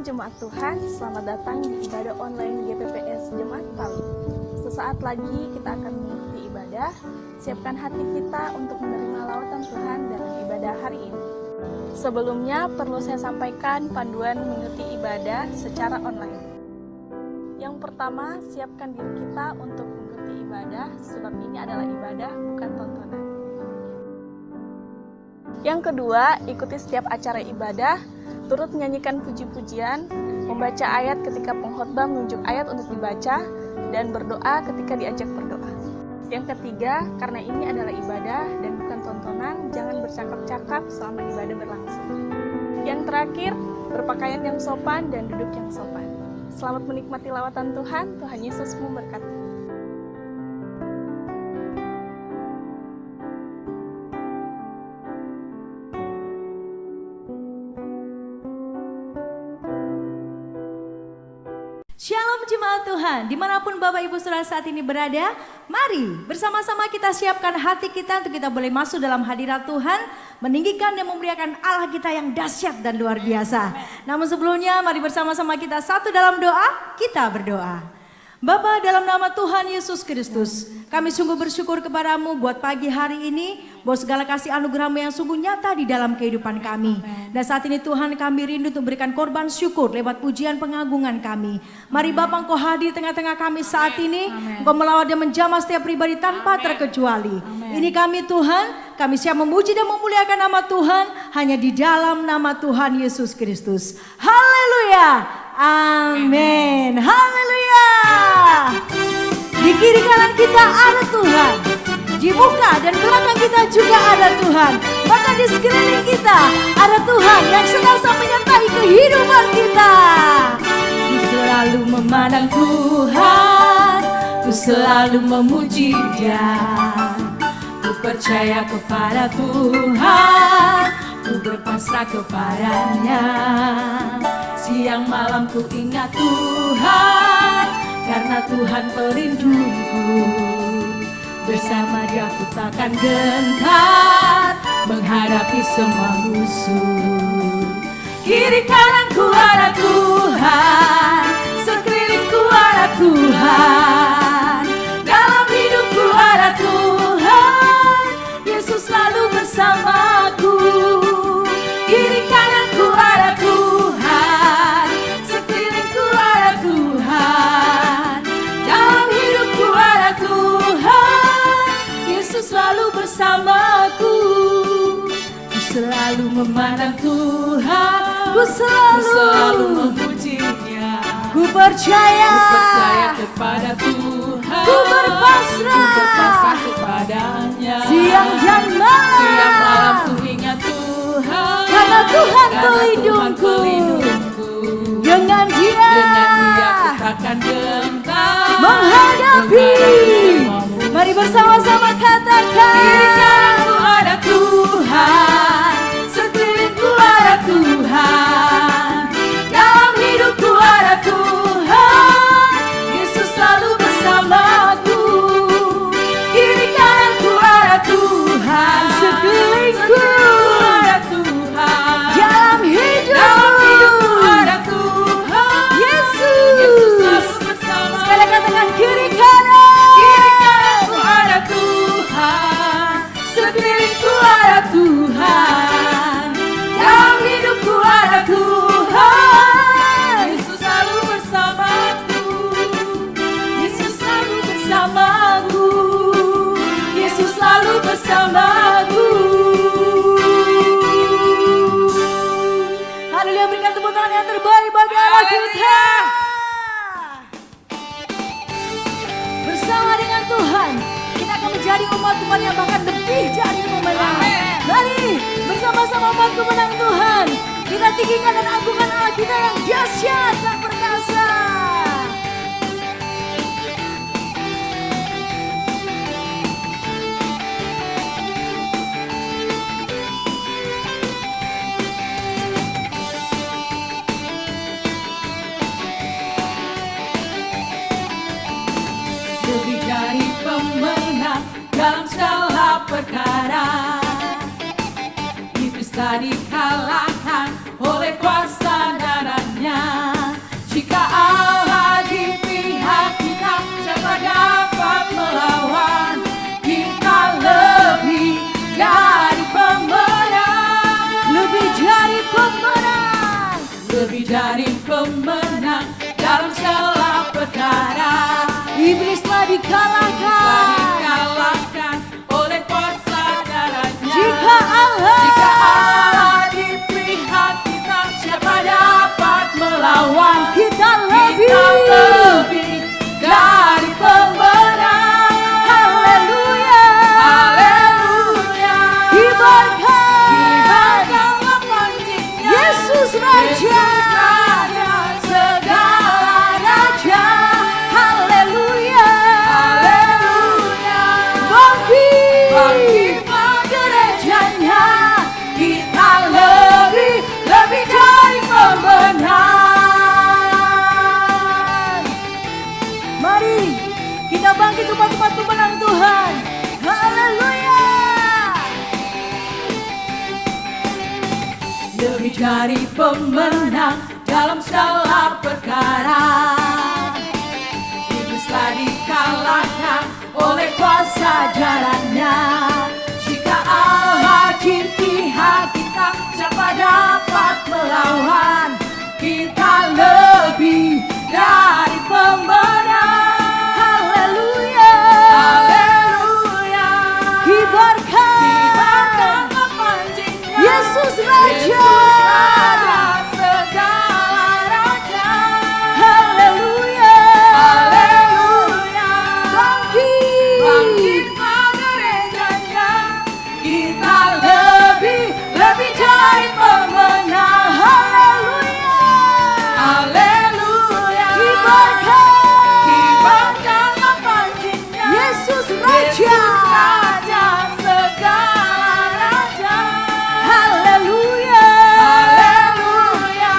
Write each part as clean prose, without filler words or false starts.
Jemaat Tuhan, selamat datang di ibadah online GPPS Jemaat Pali. Sesaat lagi kita akan mengikuti ibadah. Siapkan hati kita untuk menerima lawatan Tuhan dalam ibadah hari ini. Sebelumnya perlu saya sampaikan panduan mengikuti ibadah secara online. Yang pertama, siapkan diri kita untuk mengikuti ibadah, sebab ini adalah ibadah, bukan tontonan. Yang kedua, ikuti setiap acara ibadah, turut menyanyikan puji-pujian, membaca ayat ketika pengkhotbah menunjuk ayat untuk dibaca, dan berdoa ketika diajak berdoa. Yang ketiga, karena ini adalah ibadah dan bukan tontonan, jangan bercakap-cakap selama ibadah berlangsung. Yang terakhir, berpakaian yang sopan dan duduk yang sopan. Selamat menikmati lawatan Tuhan, Tuhan Yesus memberkati. Shalom jemaat Tuhan, dimanapun Bapak Ibu Saudara saat ini berada, mari bersama-sama kita siapkan hati kita untuk kita boleh masuk dalam hadirat Tuhan, meninggikan dan memuliakan Allah kita yang dahsyat dan luar biasa. Namun sebelumnya mari bersama-sama kita satu dalam doa, kita berdoa. Bapa, dalam nama Tuhan Yesus Kristus, kami sungguh bersyukur kepadamu buat pagi hari ini, buat segala kasih anugerah-Mu yang sungguh nyata di dalam kehidupan kami. Dan saat ini Tuhan, kami rindu untuk berikan korban syukur lewat pujian pengagungan kami. Mari Bapa, Engkau hadir tengah-tengah kami saat ini, Engkau melawat dan menjamah setiap pribadi tanpa terkecuali. Ini kami Tuhan, kami siap memuji dan memuliakan nama Tuhan hanya di dalam nama Tuhan Yesus Kristus. Haleluya. Amin. Haleluya. Di kiri kanan kita ada Tuhan, di muka dan belakang kita juga ada Tuhan. Bahkan di sekeliling kita ada Tuhan yang senantiasa menyertai kehidupan kita. Ku selalu memandang Tuhan, ku selalu memuji Dia. Ku percaya kepada Tuhan, ku berpasrah kepadanya. Siang malam ku ingat Tuhan, karena Tuhan pelindungku. Bersama Dia ku takkan gentar menghadapi semua musuh. Kiri kananku ada Tuhan, sekelilingku ada Tuhan. Dalam hidupku ada Tuhan, Yesus selalu bersamaku. Kiri kananku ada Tuhan, sekelilingku ada Tuhan. Dalam hidupku ada Tuhan, Yesus selalu bersamaku. Ku selalu memandang Tuhan, ku selalu memuji-Nya. Ku percaya kepada Tuhan, ku berpasrah kepadanya. Siang dan malam ku ingat Tuhan, karena Tuhan pelindungku. Dengan Dia ku takkan gentar menghadapi. Mari bersama-sama katakan. Kiri kananku ada Tuhan, sekelilingku ada Tuhan. Dalam hidupku ada Tuhan, Yesus selalu bersamaku. Kiri kananku ada Tuhan, sekelilingku ada Tuhan. Dalam hidupku ada Tuhan, Yesus selalu bersamaku. Sekali katakan kiri kanan. Kiri kananku ada Tuhan, sekelilingku ada Tuhan. Dalam hidupku ada Tuhan, Yesus selalu bersamaku. Yesus selalu bersamaku. Yesus selalu bersamaku. Haleluya, berikan tepuk tangan yang terbaik bagi Allah kita. Bersama dengan Tuhan, kita akan menjadi umat Tuhan yang bahkan lebih dari pemenang. Mari bersama-sama umat pemenang Tuhan, kita tinggikan dan agungkan Allah kita yang dahsyat dan perkasa. Lebih dari pemenang dalam segala perkara, iblis telah dikalahkan oleh kuasa darahnya. Jika Allah di pihak kita, siapa dapat melawan? Kita lebih dari pemenang, lebih dari pemenang, lebih dari pemenang dalam segala perkara. Iblis telah dikalahkan oleh kuasa darahnya. Jika Allah di pihak kita, siapa dapat melawan? Kita lebih dari pemenang. Haleluya, haleluya. Kibarkanlah pancinya, Yesus Raja, segala raja. Haleluya, haleluya. Bangkitlah gerejanya, kita lebih dari pemenang. Mari kita bangkit umat-umat pemenang Tuhan. Haleluya. Lebih dari pemenang dalam segala perkara. Iblis telah dikalahkan oleh kuasa jalannya. Jika Allah di pihak kita, siapa dapat melawan? Kita lebih dari pemenang. Haleluya, haleluya. Kibarkanlah pancinya, Yesus Raja, segala raja. Haleluya, haleluya. Bangkitlah gerejanya, kita lebih dari pemenang. Haleluya, haleluya. Kibarkanlah pancinya, Yesus Raja, segala raja. Haleluya, haleluya.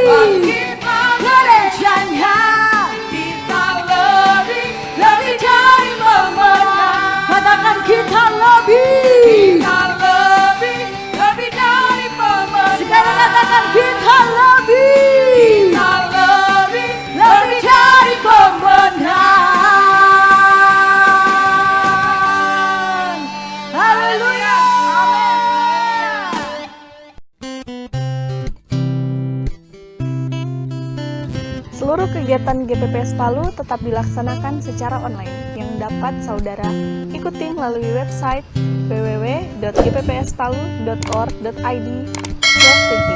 Bangkitlah gerejanya, kita lebih dari pemenang. Katakan kita lebih dari pemenang. Sekarang katakan kita lebih dari pemenang. Haleluya, Seluruh kegiatan GPPS Palu tetap dilaksanakan secara online yang dapat saudara ikuti melalui website www.gppspalu.org.id/tv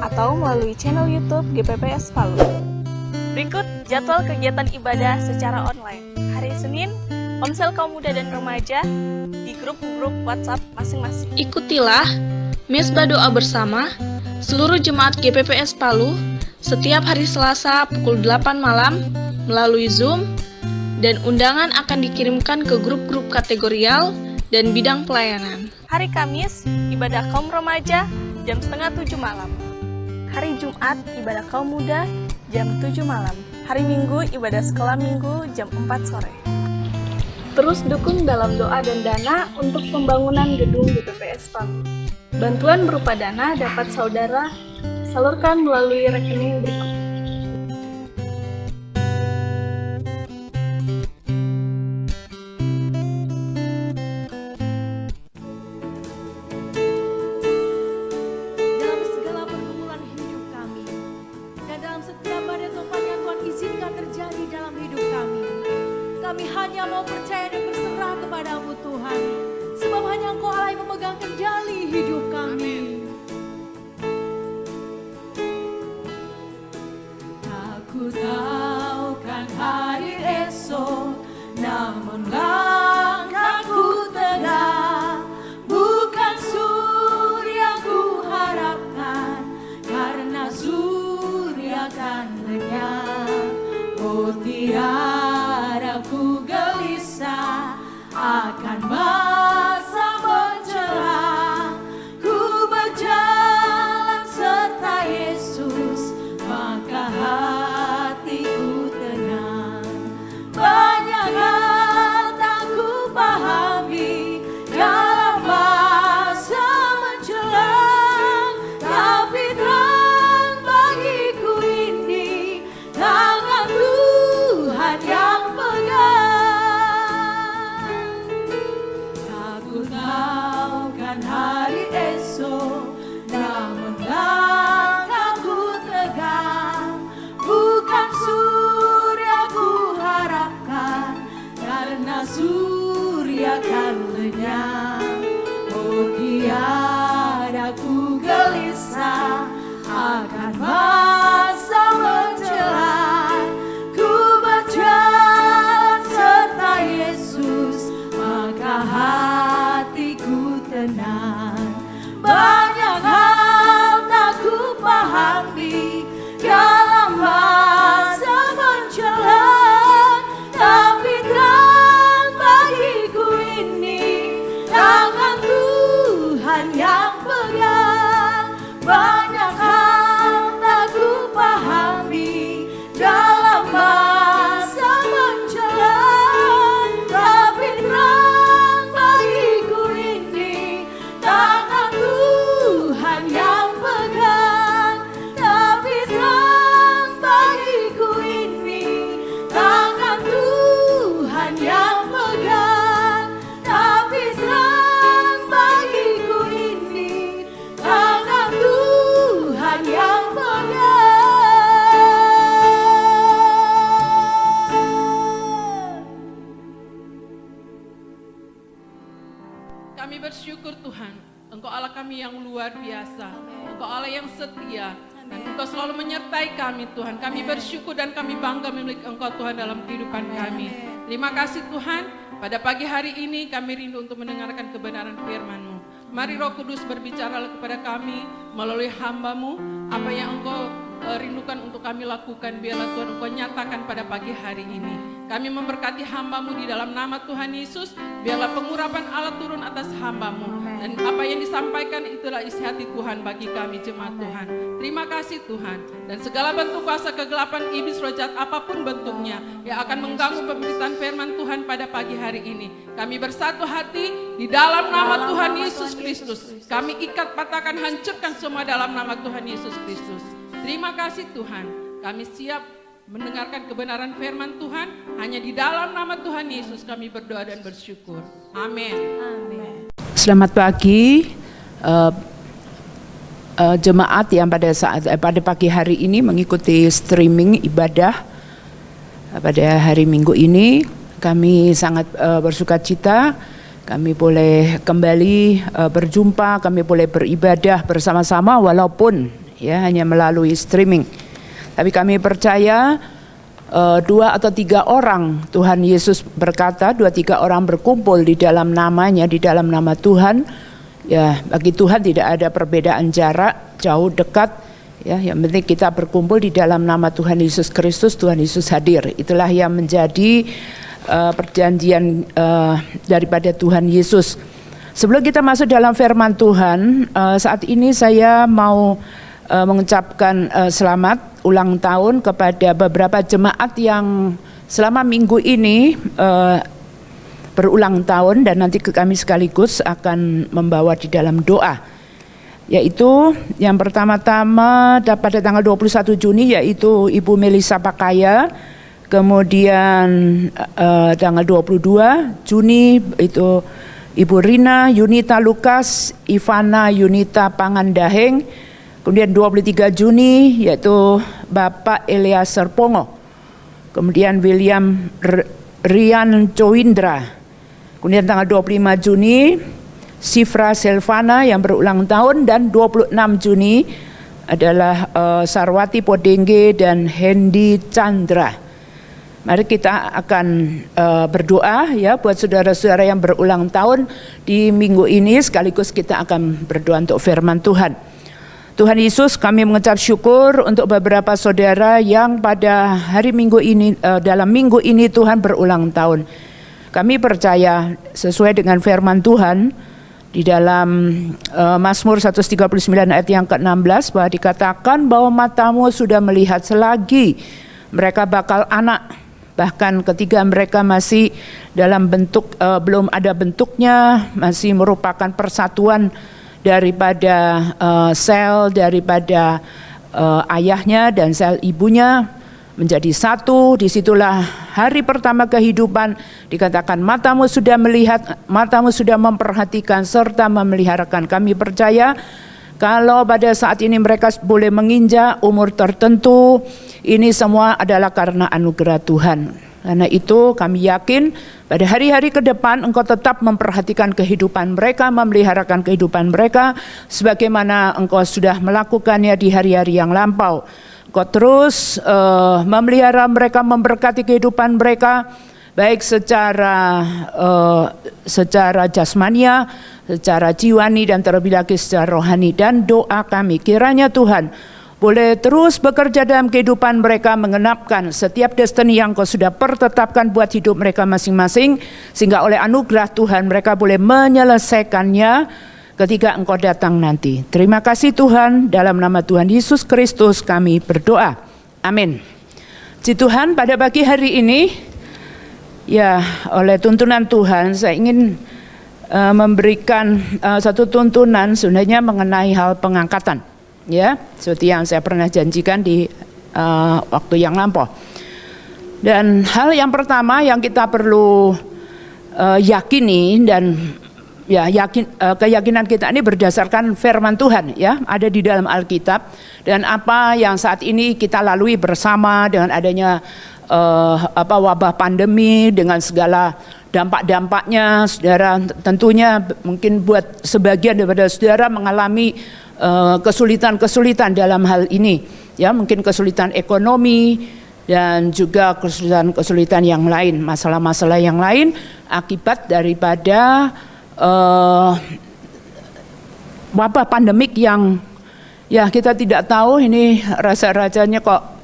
atau melalui channel YouTube GPPS Palu. Berikut jadwal kegiatan ibadah secara online. Hari Senin, Komsel Kaum Muda dan Remaja di grup-grup WhatsApp masing-masing. Ikutilah Misbah Doa Bersama seluruh jemaat GPPS Palu setiap hari Selasa pukul 8 malam melalui Zoom, dan undangan akan dikirimkan ke grup-grup kategorial dan bidang pelayanan. Hari Kamis, ibadah kaum remaja jam 6:30 malam. Hari Jumat, ibadah kaum muda jam 7 malam. Hari Minggu, ibadah sekolah minggu jam 4 sore. Terus dukung dalam doa dan dana untuk pembangunan gedung GPPS Palu. Bantuan berupa dana dapat saudara salurkan melalui rekening berikut. dalam segala pergumulan hidup kami, dan dalam setiap badai topan yang Tuhan izinkan terjadi dalam hidup kami hanya mau percaya dan berserah kepada-Mu Tuhan, sebab hanya Engkau Allah yang memegang kendali hidup kami. Aku tahu kan hari esok, namun langkahku tegak, bukan surya ku harapkan, karena surya kan lenyap. Oh tiada ku gelisah akan masa menjelang, ku berjalan serta Yesus, maka hatiku tenang. Banyak hal tak ku pahami dalam masa menjelang, tapi terang bagiku ini lenyap. Oh tiada ku gelisah akan masa menjelang. Ku berjalan serta Yesus, maka hatiku tenang. Banyak hal tak ku pahami dalam masa menjelang, tapi terang bagiku ini tangan Tuhan yang pegang. Banyak hal tak ku pahami dalam masa menjelang, tapi terang bagiku ini tangan Tuhan yang pegang. Tapi terang bagiku ini tangan Tuhan yang pegang. Tapi terang bagiku ini tangan Tuhan yang pegang. Kami bersyukur Tuhan, Engkau Allah kami yang luar biasa, Engkau Allah yang setia, dan Engkau selalu menyertai kami Tuhan. Kami bersyukur dan kami bangga memiliki Engkau Tuhan dalam kehidupan kami. Terima kasih Tuhan, pada pagi hari ini kami rindu untuk mendengarkan kebenaran firman-Mu. Mari Roh Kudus berbicara kepada kami melalui hamba-Mu, apa yang Engkau rindukan untuk kami lakukan, biarlah Tuhan Engkau nyatakan pada pagi hari ini. Kami memberkati hamba-Mu di dalam nama Tuhan Yesus, biarlah pengurapan Allah turun atas hamba-Mu. Dan apa yang disampaikan itulah isi hati Tuhan bagi kami jemaat Tuhan. Terima kasih Tuhan. Dan segala bentuk kuasa kegelapan iblis roh jahat apapun bentuknya yang akan mengganggu pemberitaan firman Tuhan pada pagi hari ini, kami bersatu hati di dalam nama Tuhan Yesus Kristus. Kami ikat, patahkan, hancurkan semua dalam nama Tuhan Yesus Kristus. Terima kasih Tuhan. Kami siap mendengarkan kebenaran firman Tuhan. Hanya di dalam nama Tuhan Yesus kami berdoa dan bersyukur. Amin. Selamat pagi jemaat yang pada pagi hari ini mengikuti streaming ibadah pada hari Minggu ini. Kami sangat bersukacita kami boleh kembali berjumpa, kami boleh beribadah bersama-sama walaupun ya hanya melalui streaming. Tapi kami percaya 2 atau 3 orang, Tuhan Yesus berkata 2-3 orang berkumpul di dalam namanya, di dalam nama Tuhan. Ya, bagi Tuhan tidak ada perbedaan jarak, jauh, dekat. Ya, yang penting kita berkumpul di dalam nama Tuhan Yesus Kristus, Tuhan Yesus hadir. Itulah yang menjadi perjanjian daripada Tuhan Yesus. Sebelum kita masuk dalam firman Tuhan, saat ini saya mau mengucapkan selamat ulang tahun kepada beberapa jemaat yang selama minggu ini berulang tahun, dan nanti kami sekaligus akan membawa di dalam doa. Yaitu yang pertama-tama pada tanggal 21 Juni yaitu Ibu Melisa Pakaya, kemudian tanggal 22 Juni itu Ibu Rina Yunita Lukas, Ivana Yunita Pangandaheng. Kemudian 23 Juni yaitu Bapak Eliaser Pongo. Kemudian William Rian Coindra. Kemudian tanggal 25 Juni Sifra Selvana yang berulang tahun, dan 26 Juni adalah Sarwati Podengge dan Hendy Chandra. Mari kita akan berdoa ya buat saudara-saudara yang berulang tahun di minggu ini, sekaligus kita akan berdoa untuk firman Tuhan. Tuhan Yesus, kami mengucap syukur untuk beberapa saudara yang pada hari Minggu ini, dalam minggu ini Tuhan berulang tahun. Kami percaya sesuai dengan firman Tuhan di dalam Mazmur 139 ayat yang ke-16 bahwa dikatakan bahwa matamu sudah melihat selagi mereka bakal anak, bahkan ketika mereka masih dalam bentuk belum ada bentuknya, masih merupakan persatuan daripada sel daripada ayahnya dan sel ibunya menjadi satu. Disitulah hari pertama kehidupan dikatakan matamu sudah melihat, matamu sudah memperhatikan serta memeliharakan. Kami percaya kalau pada saat ini mereka boleh menginjak umur tertentu, ini semua adalah karena anugerah Tuhan. Karena itu kami yakin pada hari-hari ke depan Engkau tetap memperhatikan kehidupan mereka, memeliharakan kehidupan mereka sebagaimana Engkau sudah melakukannya di hari-hari yang lampau. Engkau terus memelihara mereka, memberkati kehidupan mereka, baik secara jasmania, secara jiwani, dan terlebih lagi secara rohani. Dan doa kami kiranya Tuhan boleh terus bekerja dalam kehidupan mereka, mengenapkan setiap destiny yang Kau sudah pertetapkan buat hidup mereka masing-masing, sehingga oleh anugerah Tuhan mereka boleh menyelesaikannya ketika Engkau datang nanti. Terima kasih Tuhan, dalam nama Tuhan Yesus Kristus kami berdoa. Amin. Puji Tuhan, pada pagi hari ini, ya oleh tuntunan Tuhan saya ingin memberikan satu tuntunan sebenarnya mengenai hal pengangkatan. Ya, seperti yang saya pernah janjikan di waktu yang lampau. Dan hal yang pertama yang kita perlu yakini dan ya keyakinan kita ini berdasarkan firman Tuhan, ya, ada di dalam Alkitab, dan apa yang saat ini kita lalui bersama dengan adanya wabah pandemi dengan segala dampak-dampaknya. Saudara, tentunya mungkin buat sebagian daripada saudara mengalami kesulitan-kesulitan dalam hal ini, ya, mungkin kesulitan ekonomi dan juga kesulitan-kesulitan yang lain, masalah-masalah yang lain akibat daripada wabah pandemik yang ya kita tidak tahu ini rasa-rasanya kok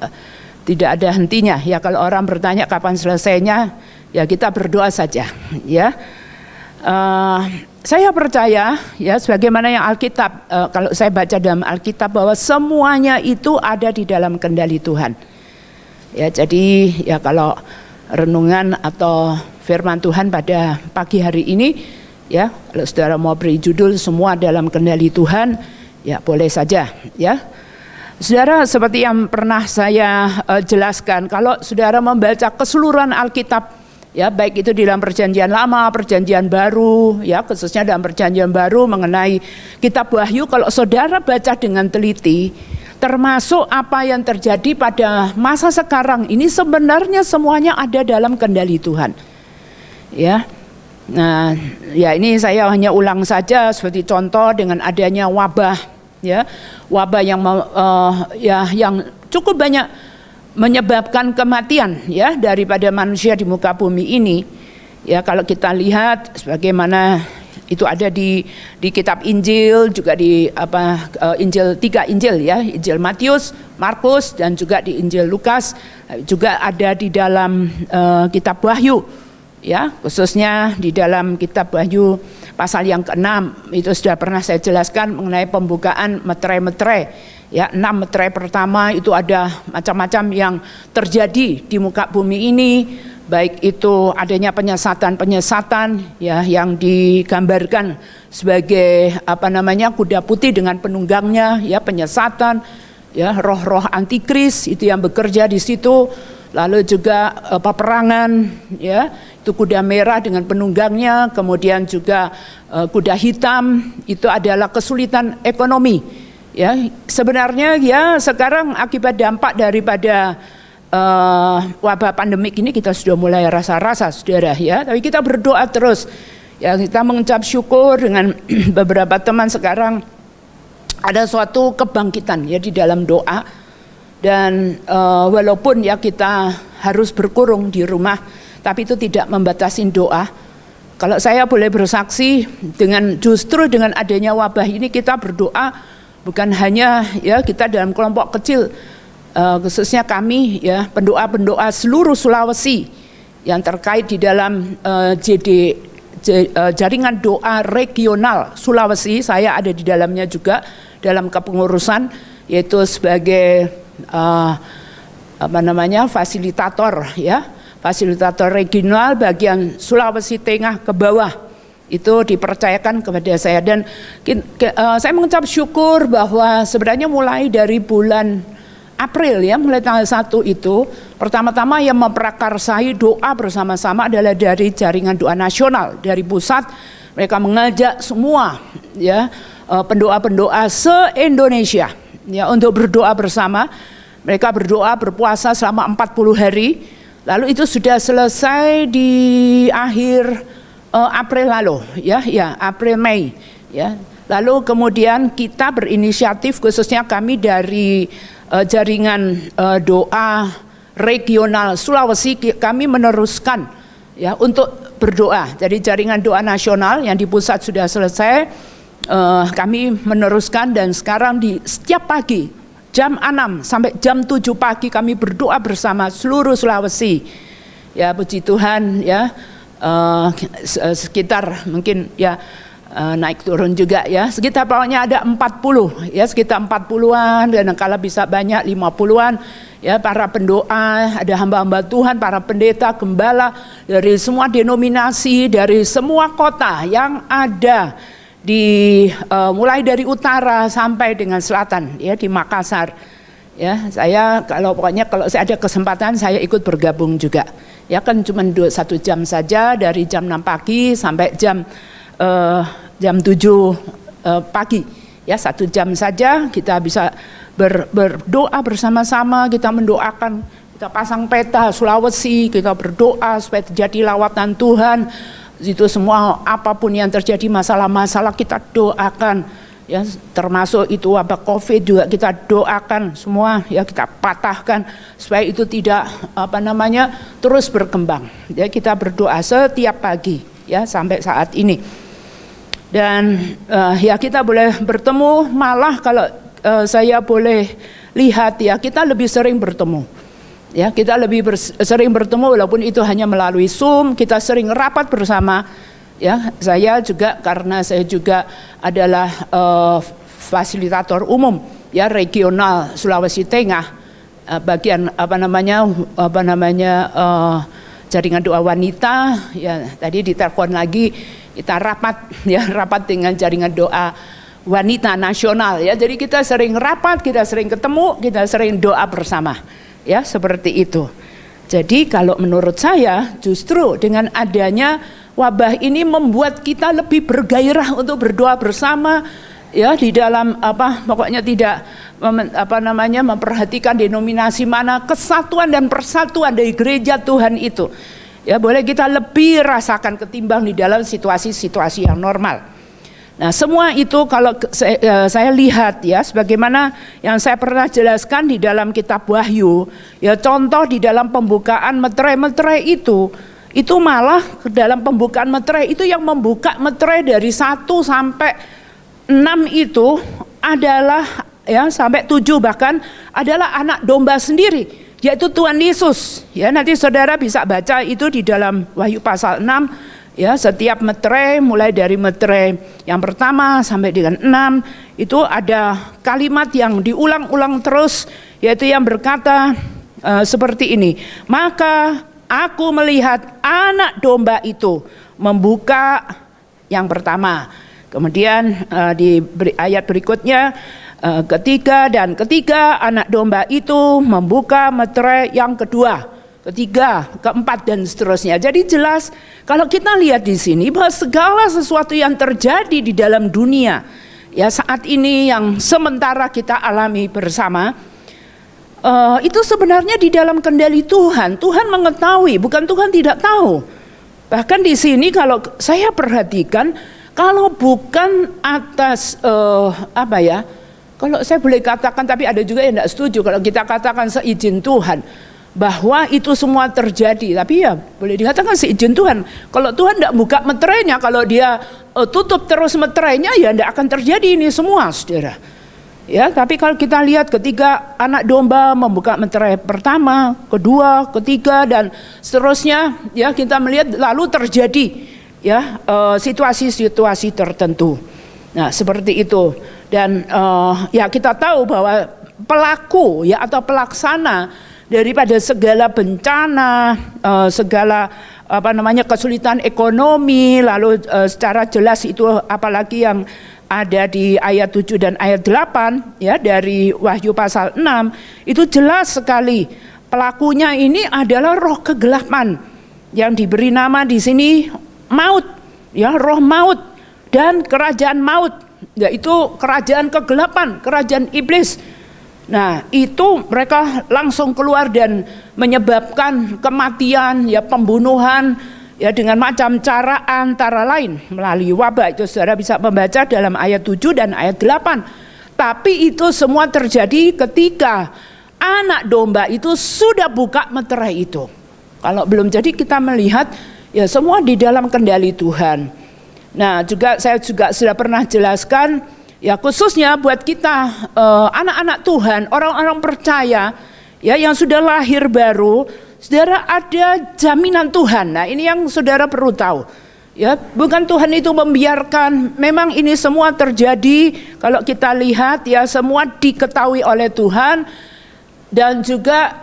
tidak ada hentinya. Ya, kalau orang bertanya kapan selesainya, ya kita berdoa saja, ya. Saya percaya, ya, sebagaimana yang Alkitab, kalau saya baca dalam Alkitab bahwa semuanya itu ada di dalam kendali Tuhan. Ya, jadi ya kalau renungan atau firman Tuhan pada pagi hari ini, ya, kalau saudara mau beri judul semua dalam kendali Tuhan, ya boleh saja, ya. Saudara, seperti yang pernah saya jelaskan, kalau saudara membaca keseluruhan Alkitab, ya, baik itu di dalam perjanjian lama, perjanjian baru, ya, khususnya dalam perjanjian baru mengenai kitab Wahyu, kalau saudara baca dengan teliti, termasuk apa yang terjadi pada masa sekarang ini, sebenarnya semuanya ada dalam kendali Tuhan, ya. Nah, ya ini saya hanya ulang saja seperti contoh dengan adanya wabah, ya, wabah yang cukup banyak menyebabkan kematian, ya, daripada manusia di muka bumi ini. Ya, kalau kita lihat sebagaimana itu ada di kitab Injil, juga di Injil, 3 Injil, ya, Injil Matius, Markus, dan juga di Injil Lukas, juga ada di dalam kitab Wahyu, ya, khususnya di dalam kitab Wahyu pasal yang ke-6 itu sudah pernah saya jelaskan mengenai pembukaan meterai-meterai. Ya, 6 meterai pertama itu ada macam-macam yang terjadi di muka bumi ini, baik itu adanya penyesatan, ya, yang digambarkan sebagai kuda putih dengan penunggangnya, ya, penyesatan, ya, roh-roh antikris itu yang bekerja di situ. Lalu juga peperangan, ya, itu kuda merah dengan penunggangnya, kemudian juga kuda hitam itu adalah kesulitan ekonomi. Ya, sebenarnya ya sekarang akibat dampak daripada wabah pandemik ini kita sudah mulai rasa-rasa, saudara, ya. Tapi kita berdoa terus, ya, kita mengucap syukur dengan beberapa teman sekarang ada suatu kebangkitan, ya, di dalam doa. Dan walaupun ya kita harus berkurung di rumah, tapi itu tidak membatasi doa. Kalau saya boleh bersaksi, justru dengan adanya wabah ini kita berdoa. Bukan hanya ya kita dalam kelompok kecil, khususnya kami, ya, pendoa-pendoa seluruh Sulawesi yang terkait di dalam jaringan doa regional Sulawesi. Saya ada di dalamnya juga dalam kepengurusan, yaitu sebagai fasilitator, ya, fasilitator regional bagian Sulawesi Tengah ke bawah. Itu dipercayakan kepada saya, dan saya mengucap syukur bahwa sebenarnya mulai dari bulan April, ya, mulai tanggal 1 itu pertama-tama yang memprakarsai doa bersama-sama adalah dari jaringan doa nasional dari pusat. Mereka mengajak semua, ya, pendoa-pendoa se-Indonesia, ya, untuk berdoa bersama. Mereka berdoa berpuasa selama 40 hari. Lalu itu sudah selesai di akhir April lalu, ya April Mei, ya. Lalu kemudian kita berinisiatif, khususnya kami dari jaringan doa regional Sulawesi, kami meneruskan ya untuk berdoa. Jadi jaringan doa nasional yang di pusat sudah selesai, kami meneruskan, dan sekarang di setiap pagi jam 6 sampai jam 7 pagi kami berdoa bersama seluruh Sulawesi. Ya puji Tuhan, ya sekitar mungkin ya naik turun juga ya, sekitar pokoknya ada 40 ya, sekitar 40-an, dan kalau bisa banyak 50-an ya, para pendoa, ada hamba-hamba Tuhan, para pendeta, gembala dari semua denominasi, dari semua kota yang ada di mulai dari utara sampai dengan selatan ya, di Makassar ya. Saya kalau saya ada kesempatan saya ikut bergabung juga ya, kan cuma 1 jam saja, dari jam 6 pagi sampai jam 7 pagi ya, 1 jam saja kita bisa berdoa bersama-sama, kita mendoakan, kita pasang peta Sulawesi, kita berdoa supaya terjadi lawatan Tuhan. Itu semua apapun yang terjadi, masalah-masalah kita doakan ya, termasuk itu wabah Covid juga kita doakan semua ya, kita patahkan supaya itu tidak terus berkembang ya. Kita berdoa setiap pagi ya sampai saat ini, dan ya kita boleh bertemu, malah kalau saya boleh lihat ya, kita lebih sering bertemu ya, kita lebih sering bertemu walaupun itu hanya melalui Zoom, kita sering rapat bersama ya. Saya juga, karena saya juga adalah fasilitator umum ya regional Sulawesi Tengah, bagian jaringan doa wanita ya. Tadi ditelepon lagi, kita rapat ya, rapat dengan jaringan doa wanita nasional ya. Jadi kita sering rapat, kita sering ketemu, kita sering doa bersama ya, seperti itu. Jadi kalau menurut saya justru dengan adanya wabah ini membuat kita lebih bergairah untuk berdoa bersama ya, di dalam pokoknya tidak memperhatikan denominasi mana, kesatuan dan persatuan dari gereja Tuhan itu ya boleh kita lebih rasakan ketimbang di dalam situasi-situasi yang normal. Nah semua itu kalau saya lihat ya, sebagaimana yang saya pernah jelaskan di dalam kitab Wahyu ya, contoh di dalam pembukaan meterai-meterai itu malah dalam pembukaan meterai itu, yang membuka meterai dari 1 sampai 6 itu adalah ya, sampai 7 bahkan adalah anak domba sendiri, yaitu Tuhan Yesus ya. Nanti saudara bisa baca itu di dalam Wahyu pasal 6 ya, setiap meterai mulai dari meterai yang pertama sampai dengan 6 itu ada kalimat yang diulang-ulang terus, yaitu yang berkata seperti ini, maka aku melihat anak domba itu membuka yang pertama. Kemudian di ayat berikutnya ketiga anak domba itu membuka meterai yang kedua, ketiga, keempat, dan seterusnya. Jadi jelas kalau kita lihat di sini bahwa segala sesuatu yang terjadi di dalam dunia ya saat ini yang sementara kita alami bersama, itu sebenarnya di dalam kendali Tuhan. Tuhan mengetahui, bukan Tuhan tidak tahu. Bahkan di sini kalau saya perhatikan, kalau bukan atas kalau saya boleh katakan, tapi ada juga yang tidak setuju kalau kita katakan seizin Tuhan bahwa itu semua terjadi, tapi ya boleh dikatakan seizin Tuhan. Kalau Tuhan tidak buka meterainya, kalau dia tutup terus meterainya, ya tidak akan terjadi ini semua, saudara. Ya, tapi kalau kita lihat ketiga anak domba membuka meterai pertama, kedua, ketiga, dan seterusnya, ya kita melihat lalu terjadi ya situasi-situasi tertentu. Nah seperti itu, dan ya kita tahu bahwa pelaku ya atau pelaksana daripada segala bencana, segala kesulitan ekonomi, lalu secara jelas itu apalagi yang ada di ayat 7 dan ayat 8 ya dari Wahyu pasal 6, itu jelas sekali pelakunya ini adalah roh kegelapan yang diberi nama di sini maut ya, roh maut dan kerajaan maut, yaitu kerajaan kegelapan, kerajaan iblis Nah, itu mereka langsung keluar dan menyebabkan kematian, ya pembunuhan, ya dengan macam cara antara lain melalui wabah. Itu saudara bisa membaca dalam ayat 7 dan ayat 8. Tapi itu semua terjadi ketika anak domba itu sudah buka meterai itu. Kalau belum jadi kita melihat ya semua di dalam kendali Tuhan. Nah, saya juga sudah pernah jelaskan ya khususnya buat kita anak-anak Tuhan, orang-orang percaya ya yang sudah lahir baru, saudara ada jaminan Tuhan. Nah, ini yang saudara perlu tahu. Ya, bukan Tuhan itu membiarkan, memang ini semua terjadi kalau kita lihat ya semua diketahui oleh Tuhan dan juga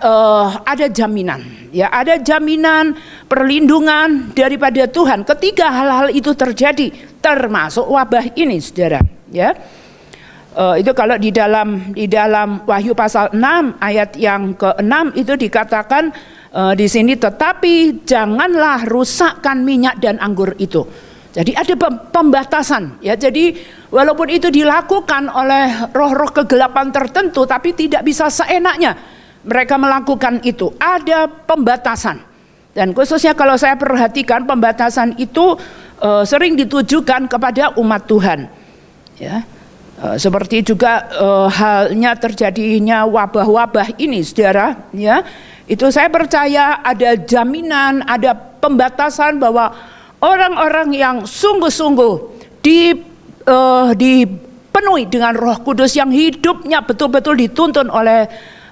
ada jaminan. Ya, ada jaminan perlindungan daripada Tuhan ketika hal-hal itu terjadi, termasuk wabah ini, saudara. Ya, itu kalau di dalam Wahyu pasal 6 ayat yang ke-6 itu dikatakan di sini, tetapi janganlah rusakkan minyak dan anggur itu. Jadi ada pembatasan, ya. Jadi walaupun itu dilakukan oleh roh-roh kegelapan tertentu, tapi tidak bisa seenaknya mereka melakukan itu. Ada pembatasan. Dan khususnya kalau saya perhatikan pembatasan itu sering ditujukan kepada umat Tuhan. Ya, seperti juga halnya terjadinya wabah-wabah ini, saudara. Ya, itu saya percaya ada jaminan, ada pembatasan bahwa orang-orang yang sungguh-sungguh dipenuhi dengan Roh Kudus, yang hidupnya betul-betul dituntun oleh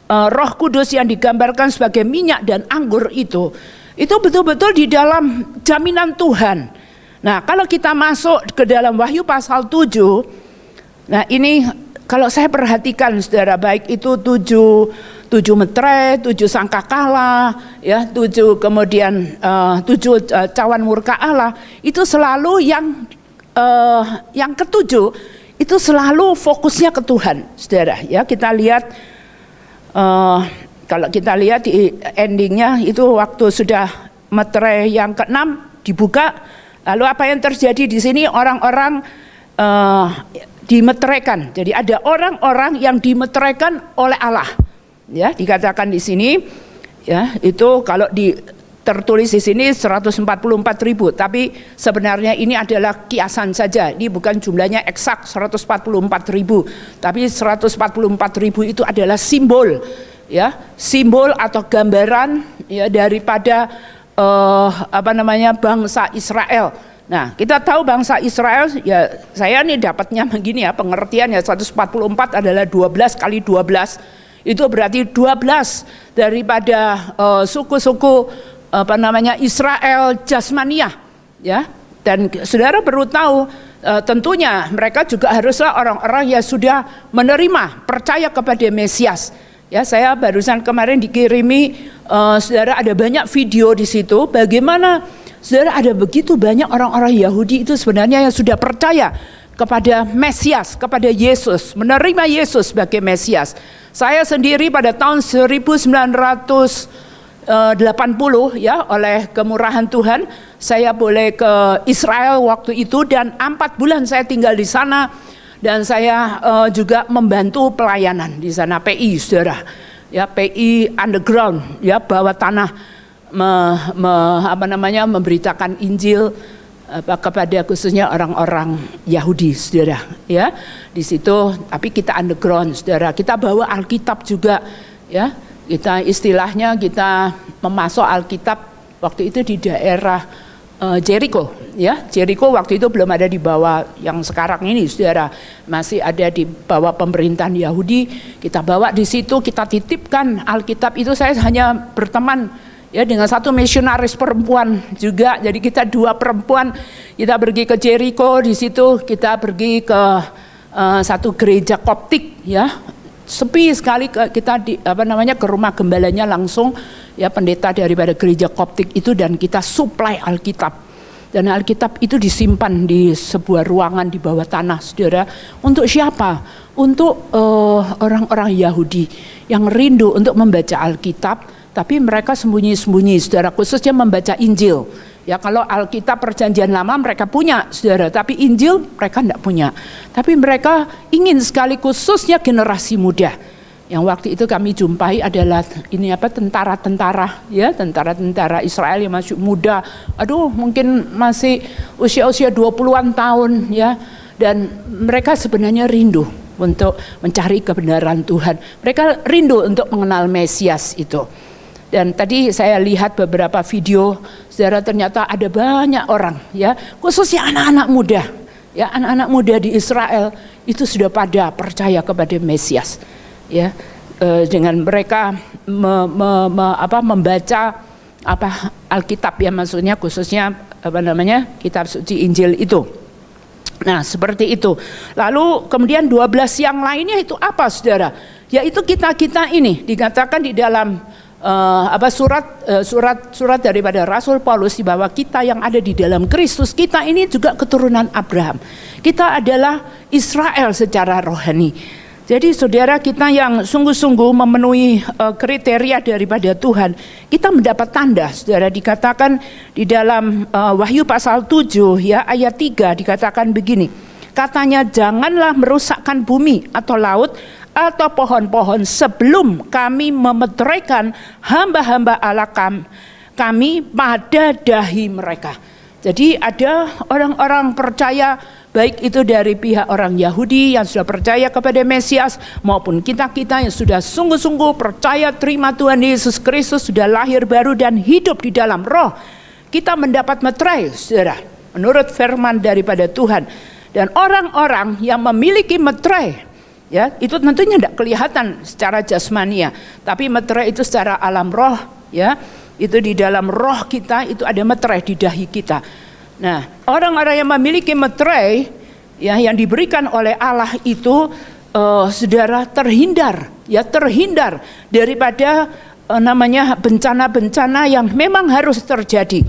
Roh Kudus yang digambarkan sebagai minyak dan anggur itu betul-betul di dalam jaminan Tuhan. Nah, kalau kita masuk ke dalam Wahyu pasal 7, nah ini kalau saya perhatikan, saudara, baik itu 7 meterai, 7 sangkakala, ya 7 kemudian 7 cawan murka Allah, itu selalu yang ketujuh itu selalu fokusnya ke Tuhan, saudara. Ya, kita lihat kalau kita lihat di endingnya itu waktu sudah meterai yang ke-6 dibuka, lalu apa yang terjadi di sini, orang-orang dimeteraikan. Jadi ada orang-orang yang dimeteraikan oleh Allah. Ya, dikatakan di sini ya, itu kalau tertulis di sini 144.000, tapi sebenarnya ini adalah kiasan saja. Ini bukan jumlahnya eksak 144.000, tapi 144.000 itu adalah simbol, ya, simbol atau gambaran ya daripada bangsa Israel. Nah, kita tahu bangsa Israel, ya saya nih dapatnya begini ya, pengertian ya 144 adalah 12 kali 12. Itu berarti 12 daripada suku-suku Israel jasmaniah, ya. Dan saudara perlu tahu tentunya mereka juga haruslah orang-orang yang sudah menerima, percaya kepada Mesias. Ya, saya barusan kemarin dikirimi saudara ada banyak video di situ bagaimana saudara ada begitu banyak orang-orang Yahudi itu sebenarnya yang sudah percaya kepada Mesias, kepada Yesus, menerima Yesus sebagai Mesias. Saya sendiri pada tahun 1980 ya, oleh kemurahan Tuhan, saya boleh ke Israel waktu itu dan 4 bulan saya tinggal di sana dan saya juga membantu pelayanan di sana, PI, saudara. Ya, PI underground, ya, bawah tanah, memberitakan Injil kepada khususnya orang-orang Yahudi, saudara. Ya, di situ, tapi kita underground, saudara. Kita bawa Alkitab juga, ya. Kita istilahnya kita memasok Alkitab waktu itu di daerah Jericho, ya. Jericho waktu itu belum ada di bawah yang sekarang ini, saudara. Masih ada di bawah pemerintahan Yahudi. Kita bawa di situ, kita titipkan Alkitab itu. Saya hanya berteman ya dengan satu misionaris perempuan juga. Jadi kita 2 perempuan, kita pergi ke Jericho, di situ kita pergi ke satu gereja Koptik, ya. Sepi sekali, kita ke rumah gembalanya langsung, ya, pendeta daripada gereja Koptik itu, dan kita suplai Alkitab. Dan Alkitab itu disimpan di sebuah ruangan di bawah tanah, saudara. Untuk siapa? Untuk orang-orang Yahudi yang rindu untuk membaca Alkitab, tapi mereka sembunyi-sembunyi, saudara, khususnya membaca Injil. Ya, kalau Alkitab Perjanjian Lama mereka punya, saudara, tapi Injil mereka tidak punya. Tapi mereka ingin sekali, khususnya generasi muda. Yang waktu itu kami jumpai adalah ini tentara-tentara ya, tentara-tentara Israel yang masih muda. Aduh, mungkin masih usia-usia 20-an tahun ya. Dan mereka sebenarnya rindu untuk mencari kebenaran Tuhan. Mereka rindu untuk mengenal Mesias itu. Dan tadi saya lihat beberapa video, saudara, ternyata ada banyak orang ya, khususnya anak-anak muda. Ya, anak-anak muda di Israel itu sudah pada percaya kepada Mesias. Ya, dengan mereka membaca Alkitab ya, maksudnya khususnya kitab suci Injil itu. Nah, seperti itu. Lalu kemudian 12 yang lainnya itu apa, saudara? Yaitu kita ini dikatakan di dalam surat daripada Rasul Paulus di bahwa kita yang ada di dalam Kristus, kita ini juga keturunan Abraham. Kita adalah Israel secara rohani. Jadi saudara, kita yang sungguh-sungguh memenuhi kriteria daripada Tuhan, kita mendapat tanda. Saudara, dikatakan di dalam Wahyu pasal 7 ya ayat 3 dikatakan begini. Katanya, janganlah merusakkan bumi atau laut atau pohon-pohon sebelum kami memeteraikan hamba-hamba Allah kami pada dahi mereka. Jadi ada orang-orang percaya, baik itu dari pihak orang Yahudi yang sudah percaya kepada Mesias, maupun kita-kita yang sudah sungguh-sungguh percaya terima Tuhan Yesus Kristus, sudah lahir baru dan hidup di dalam roh. Kita mendapat meterai, saudara, menurut firman daripada Tuhan. Dan orang-orang yang memiliki meterai, ya, itu tentunya tidak kelihatan secara jasmania, tapi meterai itu secara alam roh, ya, itu di dalam roh kita itu ada meterai di dahi kita. Nah, orang-orang yang memiliki meterai ya yang diberikan oleh Allah itu saudara terhindar daripada bencana-bencana yang memang harus terjadi.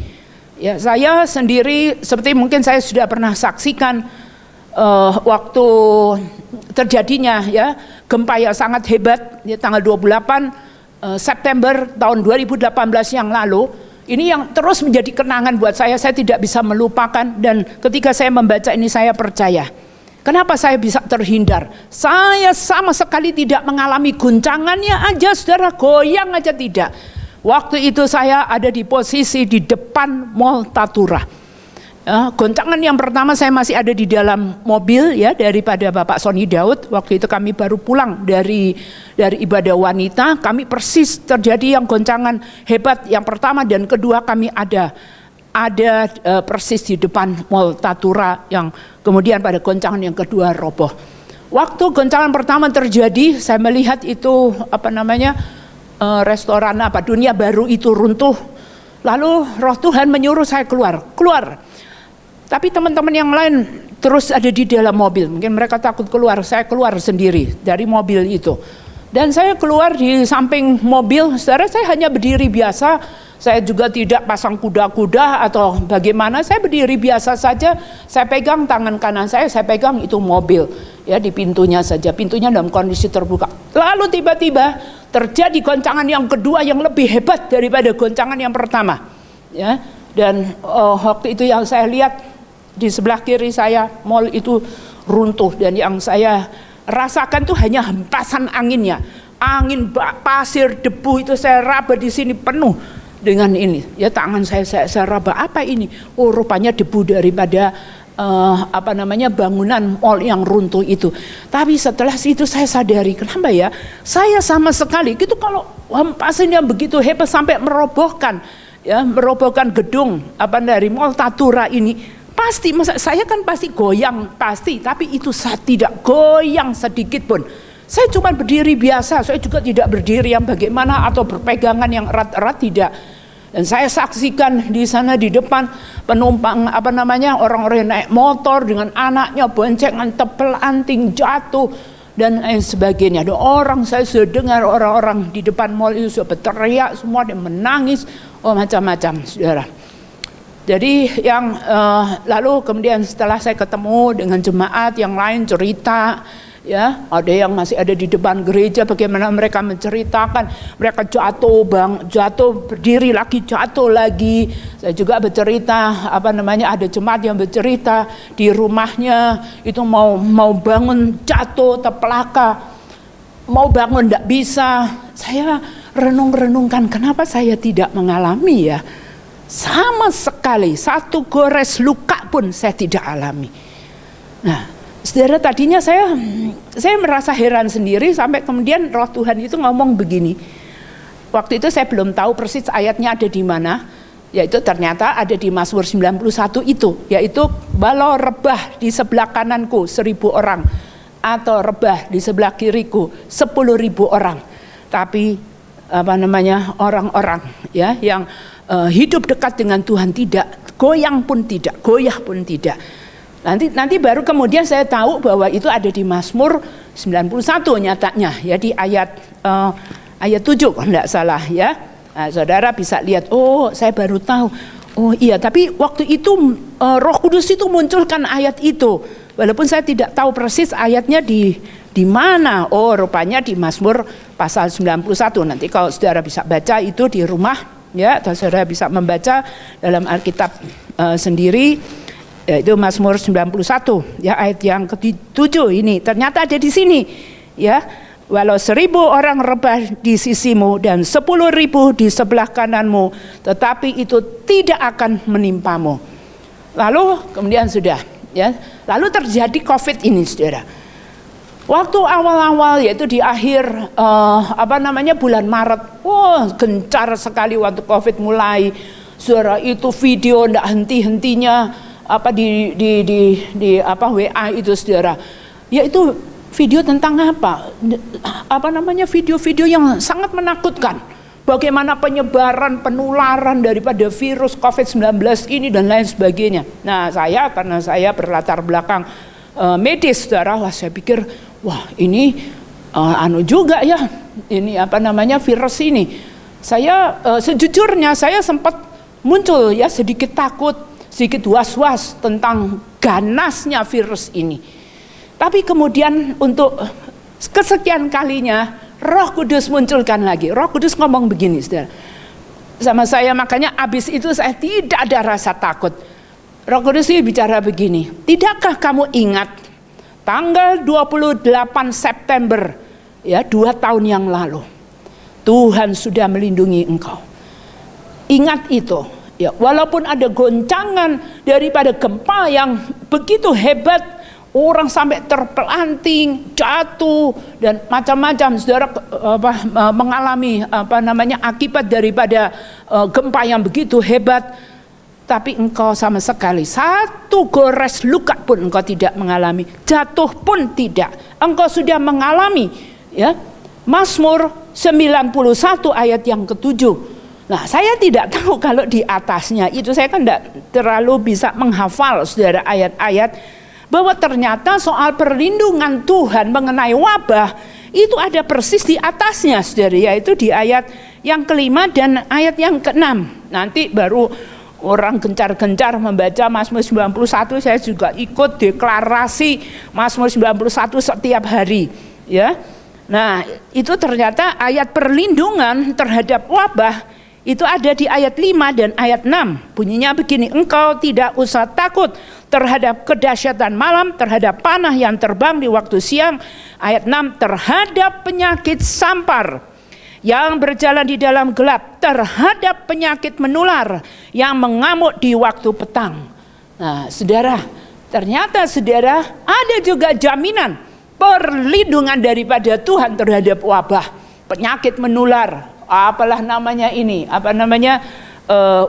Ya, saya sendiri seperti mungkin saya sudah pernah saksikan waktu terjadinya ya gempa yang sangat hebat ya, tanggal 28 September tahun 2018 yang lalu. Ini yang terus menjadi kenangan buat saya tidak bisa melupakan, dan ketika saya membaca ini saya percaya. Kenapa saya bisa terhindar? Saya sama sekali tidak mengalami guncangannya aja, saudara, goyang aja tidak. Waktu itu saya ada di posisi di depan Mall Tatura. Goncangan yang pertama saya masih ada di dalam mobil ya daripada Bapak Sony Daud. Waktu itu kami baru pulang dari ibadah wanita. Kami persis terjadi yang goncangan hebat yang pertama dan kedua, kami ada persis di depan Mall Tatura yang kemudian pada goncangan yang kedua roboh. Waktu goncangan pertama terjadi, saya melihat itu restoran Dunia Baru itu runtuh. Lalu Roh Tuhan menyuruh saya keluar. Tapi teman-teman yang lain terus ada di dalam mobil. Mungkin mereka takut keluar, saya keluar sendiri dari mobil itu. Dan saya keluar di samping mobil, saudara, saya hanya berdiri biasa. Saya juga tidak pasang kuda-kuda atau bagaimana, saya berdiri biasa saja. Saya pegang tangan kanan saya pegang itu mobil. Ya, di pintunya saja, pintunya dalam kondisi terbuka. Lalu tiba-tiba terjadi goncangan yang kedua yang lebih hebat daripada goncangan yang pertama. Ya, dan waktu itu yang saya lihat, di sebelah kiri saya mall itu runtuh, dan yang saya rasakan tuh hanya hempasan anginnya, angin pasir debu itu saya raba di sini penuh dengan ini. Ya, tangan saya raba, apa ini? Oh, rupanya debu daripada bangunan mall yang runtuh itu. Tapi setelah itu saya sadari, kenapa ya? Saya sama sekali gitu kalau hempasan yang begitu hebat sampai merobohkan gedung dari Mall Tatura ini. Pasti, saya kan pasti goyang, pasti. Tapi itu saya tidak goyang sedikit pun. Saya cuma berdiri biasa, saya juga tidak berdiri yang bagaimana atau berpegangan yang erat-erat, tidak. Dan saya saksikan di sana di depan penumpang orang-orang yang naik motor dengan anaknya boncengan, tepel anting jatuh dan lain sebagainya. Ada orang, saya sudah dengar orang-orang di depan mall itu sudah berteriak semua dan menangis, macam-macam, saudara. Jadi yang lalu kemudian setelah saya ketemu dengan jemaat yang lain cerita, ya, ada yang masih ada di depan gereja bagaimana mereka menceritakan mereka jatuh berdiri lagi, jatuh lagi. Saya juga bercerita ada jemaat yang bercerita di rumahnya itu mau bangun jatuh terpelaka. mau bangun tidak bisa. Saya renung-renungkan, kenapa saya tidak mengalami ya? Sama sekali, satu gores luka pun saya tidak alami. Nah, saudara, tadinya saya merasa heran sendiri sampai kemudian Roh Tuhan itu ngomong begini. Waktu itu saya belum tahu persis ayatnya ada di mana, yaitu ternyata ada di Mazmur 91 itu, yaitu walau rebah di sebelah kananku 1000 orang atau rebah di sebelah kiriku 10.000 orang, tapi orang-orang ya yang hidup dekat dengan Tuhan tidak goyang pun tidak, goyah pun tidak. Nanti baru kemudian saya tahu bahwa itu ada di Mazmur 91 nyatanya ya, di ayat 7 kalau tidak salah ya. Nah, saudara bisa lihat, oh saya baru tahu. Oh iya, tapi waktu itu Roh Kudus itu munculkan ayat itu. Walaupun saya tidak tahu persis ayatnya di mana. Oh, rupanya di Mazmur pasal 91. Nanti kalau saudara bisa baca itu di rumah ya, atau saudara bisa membaca dalam Alkitab sendiri, yaitu Mazmur 91 ya, ayat yang ke-7 ini. Ternyata ada di sini ya. Walau 1000 orang rebah di sisimu dan 10.000 di sebelah kananmu, tetapi itu tidak akan menimpamu. Lalu kemudian sudah ya, lalu terjadi COVID ini, saudara. Waktu awal-awal, yaitu di akhir bulan Maret, gencar sekali waktu COVID mulai, saudara, itu video ndak henti-hentinya di WA itu, saudara. Yaitu video tentang video-video yang sangat menakutkan. Bagaimana penyebaran, penularan daripada virus COVID-19 ini dan lain sebagainya. Nah, karena saya berlatar belakang medis, saudara, saya pikir, wah ini juga ya, ini virus ini. Saya sejujurnya saya sempat muncul ya sedikit takut, sedikit was-was tentang ganasnya virus ini. Tapi kemudian untuk kesekian kalinya Roh Kudus munculkan lagi. Roh Kudus ngomong begini, saudara, sama saya, makanya abis itu saya tidak ada rasa takut. Roh Kudus bicara begini, tidakkah kamu ingat tanggal 28 September ya, 2 tahun yang lalu Tuhan sudah melindungi engkau. Ingat itu ya, walaupun ada goncangan daripada gempa yang begitu hebat, orang sampai terpelanting, jatuh dan macam-macam, saudara, mengalami akibat daripada gempa yang begitu hebat. Tapi engkau sama sekali satu gores luka pun engkau tidak mengalami, jatuh pun tidak. Engkau sudah mengalami ya, Mazmur 91 ayat yang ke-7. Nah, saya tidak tahu kalau di atasnya itu, saya kan tidak terlalu bisa menghafal, saudara, ayat-ayat, bahwa ternyata soal perlindungan Tuhan mengenai wabah itu ada persis di atasnya, saudara, yaitu di ayat yang ke-5 dan ayat yang ke-6. Nanti baru orang gencar-gencar membaca Mazmur 91, saya juga ikut deklarasi Mazmur 91 setiap hari ya. Nah, itu ternyata ayat perlindungan terhadap wabah itu ada di ayat 5 dan ayat 6. Bunyinya begini, engkau tidak usah takut terhadap kedahsyatan malam, terhadap panah yang terbang di waktu siang. Ayat 6, terhadap penyakit sampar yang berjalan di dalam gelap, terhadap penyakit menular yang mengamuk di waktu petang. Nah, saudara, ternyata saudara ada juga jaminan perlindungan daripada Tuhan terhadap wabah, penyakit menular, apalah namanya ini,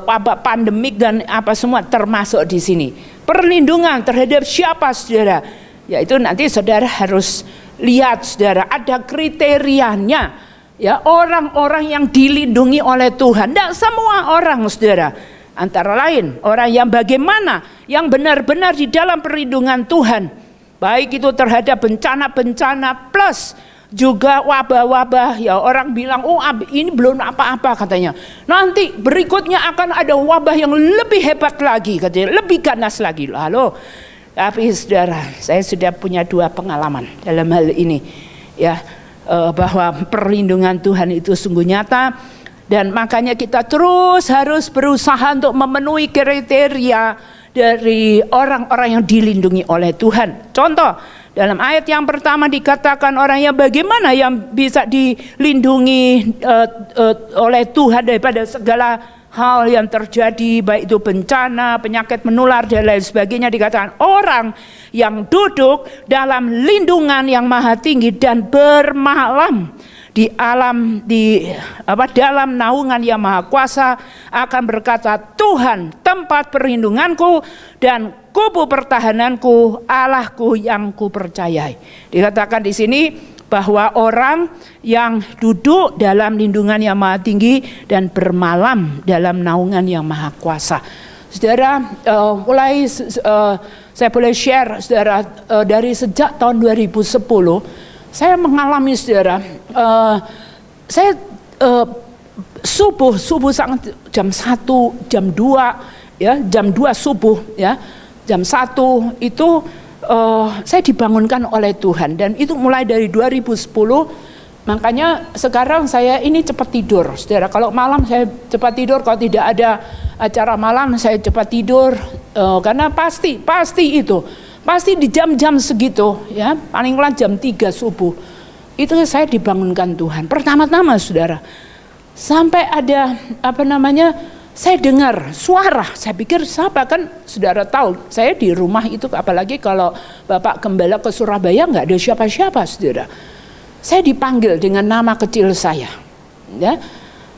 wabah pandemik dan apa semua termasuk di sini. Perlindungan terhadap siapa, saudara? Yaitu nanti saudara harus lihat, saudara, ada kriterianya. Ya, orang-orang yang dilindungi oleh Tuhan, tidak semua orang, saudara. Antara lain orang yang bagaimana, yang benar-benar di dalam perlindungan Tuhan, baik itu terhadap bencana-bencana plus juga wabah-wabah. Ya, orang bilang, oh ini belum apa-apa katanya, nanti berikutnya akan ada wabah yang lebih hebat lagi katanya, lebih ganas lagi. Lalu, tapi saudara, saya sudah punya 2 pengalaman dalam hal ini ya, bahwa perlindungan Tuhan itu sungguh nyata, dan makanya kita terus harus berusaha untuk memenuhi kriteria dari orang-orang yang dilindungi oleh Tuhan. Contoh Dalam ayat yang pertama dikatakan orangnya bagaimana yang bisa dilindungi oleh Tuhan daripada segala hal yang terjadi, baik itu bencana, penyakit menular dan lain sebagainya. Dikatakan orang yang duduk dalam lindungan yang maha tinggi dan bermalam dalam naungan yang maha kuasa akan berkata, Tuhan tempat perlindunganku dan kubu pertahananku, Allahku yang kupercayai. Dikatakan di sini bahwa orang yang duduk dalam lindungan yang maha tinggi dan bermalam dalam naungan yang maha kuasa. Saudara, mulai saya boleh share, saudara, dari sejak tahun 2010 saya mengalami, saudara, saya subuh sangat jam 1, jam 2, ya, jam 2 subuh, ya, jam 1 itu saya dibangunkan oleh Tuhan, dan itu mulai dari 2010. Makanya sekarang saya ini cepat tidur, saudara. Kalau malam saya cepat tidur, kalau tidak ada acara malam saya cepat tidur, karena pasti di jam-jam segitu, ya, paling lambat jam 3 subuh itu saya dibangunkan Tuhan. Pertama-tama, saudara, sampai ada saya dengar suara, saya pikir siapa, kan saudara tahu saya di rumah itu, apalagi kalau Bapak Gembala ke Surabaya nggak ada siapa-siapa, saudara. Saya dipanggil dengan nama kecil saya, ya,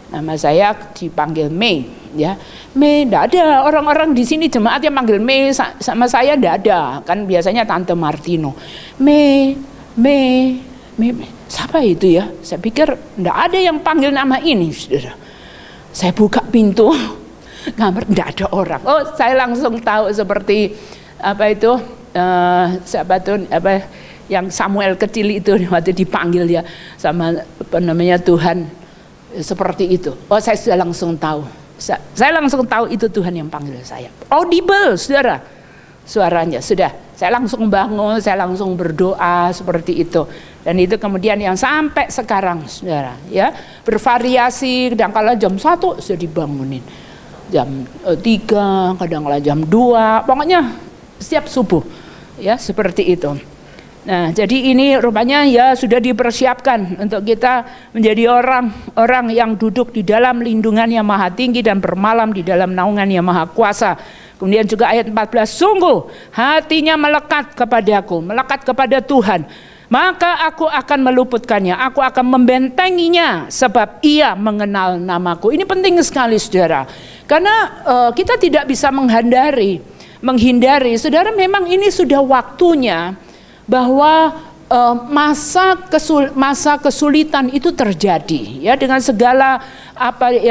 nama saya dipanggil Mei, ya, Mei. Nggak ada orang-orang di sini jemaat yang manggil Mei sama saya, nggak ada, kan biasanya Tante Martino. Mei, siapa itu ya? Saya pikir nggak ada yang panggil nama ini, saudara. Saya buka pintu kamar, tidak ada orang. Oh, saya langsung tahu seperti yang Samuel kecil itu waktu dipanggil ya sama Tuhan seperti itu. Oh, saya sudah langsung tahu. Saya langsung tahu itu Tuhan yang panggil saya. Audible, saudara, suaranya sudah. Saya langsung bangun, saya langsung berdoa seperti itu. Dan itu kemudian yang sampai sekarang, saudara, ya, bervariasi. Kadang-kala jam 1 sudah dibangunin, jam 3, kadang-kala jam 2, pokoknya setiap subuh, ya, seperti itu. Nah, jadi ini rupanya ya sudah dipersiapkan untuk kita menjadi orang yang duduk di dalam lindungan yang maha tinggi dan bermalam di dalam naungan yang maha kuasa. Kemudian juga ayat 14, sungguh hatinya melekat kepadaku, melekat kepada Tuhan, maka aku akan meluputkannya, aku akan membentenginya sebab ia mengenal namaku. Ini penting sekali, saudara, karena kita tidak bisa menghindari, saudara, memang ini sudah waktunya bahwa masa kesulitan itu terjadi, ya, dengan segala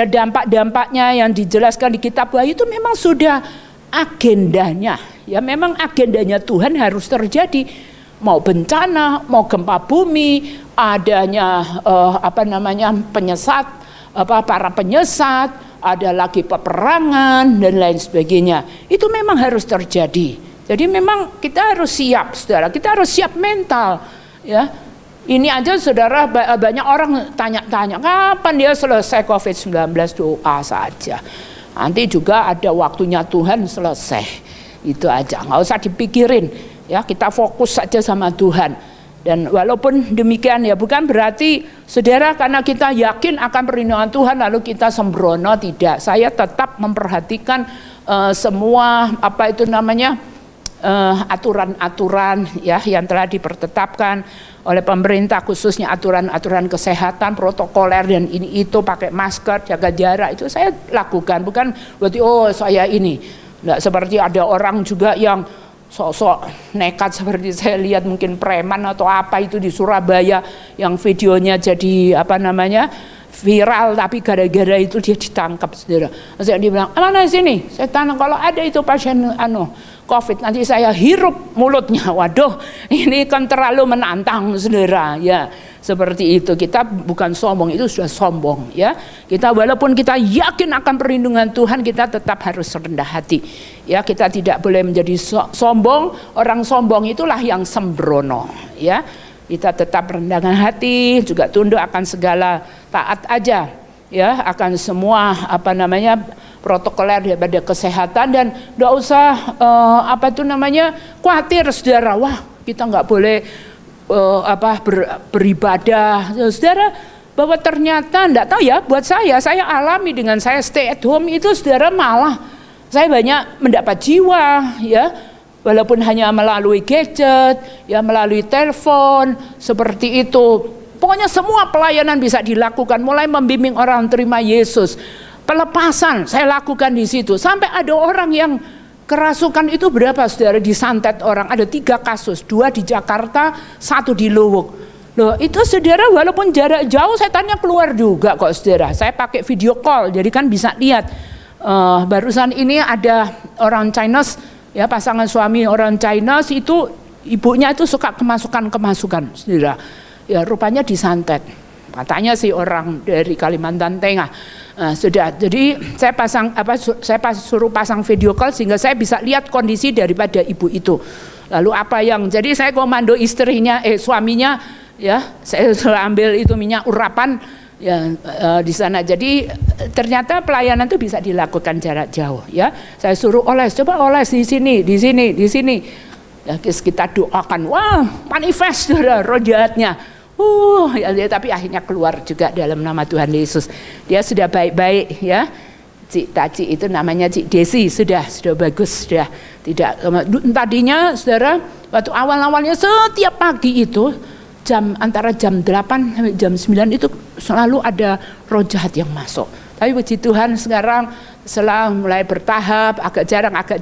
dampak-dampaknya yang dijelaskan di kitab Wahyu. Itu memang sudah agendanya, ya, memang agendanya Tuhan harus terjadi. Mau bencana, mau gempa bumi, adanya para penyesat, ada lagi peperangan dan lain sebagainya. Itu memang harus terjadi. Jadi memang kita harus siap, saudara. Kita harus siap mental, ya. Ini aja, saudara, banyak orang tanya-tanya kapan dia selesai COVID-19. Doa saja. Nanti juga ada waktunya Tuhan selesai. Itu aja, nggak usah dipikirin, ya. Kita fokus saja sama Tuhan. Dan walaupun demikian, ya, bukan berarti, saudara, karena kita yakin akan perlindungan Tuhan lalu kita sembrono, tidak. Saya tetap memperhatikan semua aturan-aturan, ya, yang telah dipertetapkan oleh pemerintah, khususnya aturan-aturan kesehatan, protokoler dan ini itu, pakai masker, jaga jarak, itu saya lakukan. Bukan berarti saya ini. Nggak seperti ada orang juga yang sok-sok nekat seperti saya lihat, mungkin preman atau apa itu di Surabaya yang videonya jadi viral, tapi gara-gara itu dia ditangkap, saudara. Saya dibilang, mana sini? Saya tanya, kalau ada itu pasien COVID, nanti saya hirup mulutnya. Waduh, ini kan terlalu menantang, saudara, ya. Seperti itu. Kita bukan sombong, itu sudah sombong, ya. Kita walaupun kita yakin akan perlindungan Tuhan, kita tetap harus rendah hati, ya. Kita tidak boleh menjadi sombong. Orang sombong itulah yang sembrono, ya. Kita tetap rendahkan hati, juga tunduk akan segala, taat aja, ya, akan semua protokoler daripada kesehatan, dan tidak usah khawatir, saudara. Wah, kita nggak boleh beribadah. Saudara, bahwa ternyata enggak tahu ya, buat saya alami dengan saya stay at home itu, saudara, malah saya banyak mendapat jiwa, ya, walaupun hanya melalui gadget, ya, melalui telepon, seperti itu. Pokoknya semua pelayanan bisa dilakukan, mulai membimbing orang terima Yesus, pelepasan saya lakukan di situ. Sampai ada orang yang kerasukan itu berapa, saudara, disantet orang, ada 3 kasus, 2 di Jakarta, 1 di Luwuk. Loh, itu saudara, walaupun jarak jauh setannya keluar juga kok, saudara. Saya pakai video call, jadi kan bisa lihat. Barusan ini ada orang Chinese, ya, pasangan suami orang Chinese itu, ibunya itu suka kemasukan, saudara. Ya, rupanya disantet. Katanya sih orang dari Kalimantan Tengah. Sudah, jadi saya suruh pasang video call sehingga saya bisa lihat kondisi daripada ibu itu. Lalu jadi saya komando istrinya, suaminya, ya, saya ambil itu minyak urapan, ya, di sana. Jadi ternyata pelayanan itu bisa dilakukan jarak jauh, ya. Saya suruh oles, coba oles di sini. Ya, kita doakan, wah, manifest, saudara, roh jahatnya. Ya, tapi akhirnya keluar juga dalam nama Tuhan Yesus. Dia sudah baik-baik, ya. Cik Taci itu namanya Cik Desi, sudah bagus, sudah tidak. Tadinya, saudara, waktu awal-awalnya setiap pagi itu antara jam 8 sampai jam 9 itu selalu ada roh jahat yang masuk. Tapi puji Tuhan sekarang setelah mulai bertahap, agak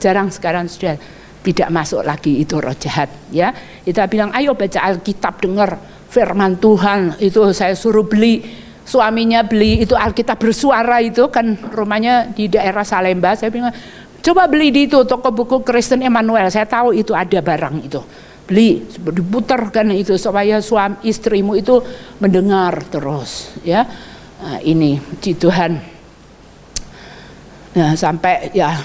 jarang sekarang sudah tidak masuk lagi itu roh jahat, ya. Kita bilang ayo baca Alkitab, dengar firman Tuhan. Itu saya suruh beli, suaminya beli itu Alkitab bersuara, itu kan rumahnya di daerah Salemba. Saya bilang coba beli di itu toko buku Kristen Emmanuel, saya tahu itu ada barang itu, beli, diputarkan itu supaya suami istrimu itu mendengar terus, ya. Nah, ini puji Tuhan. Nah, sampai ya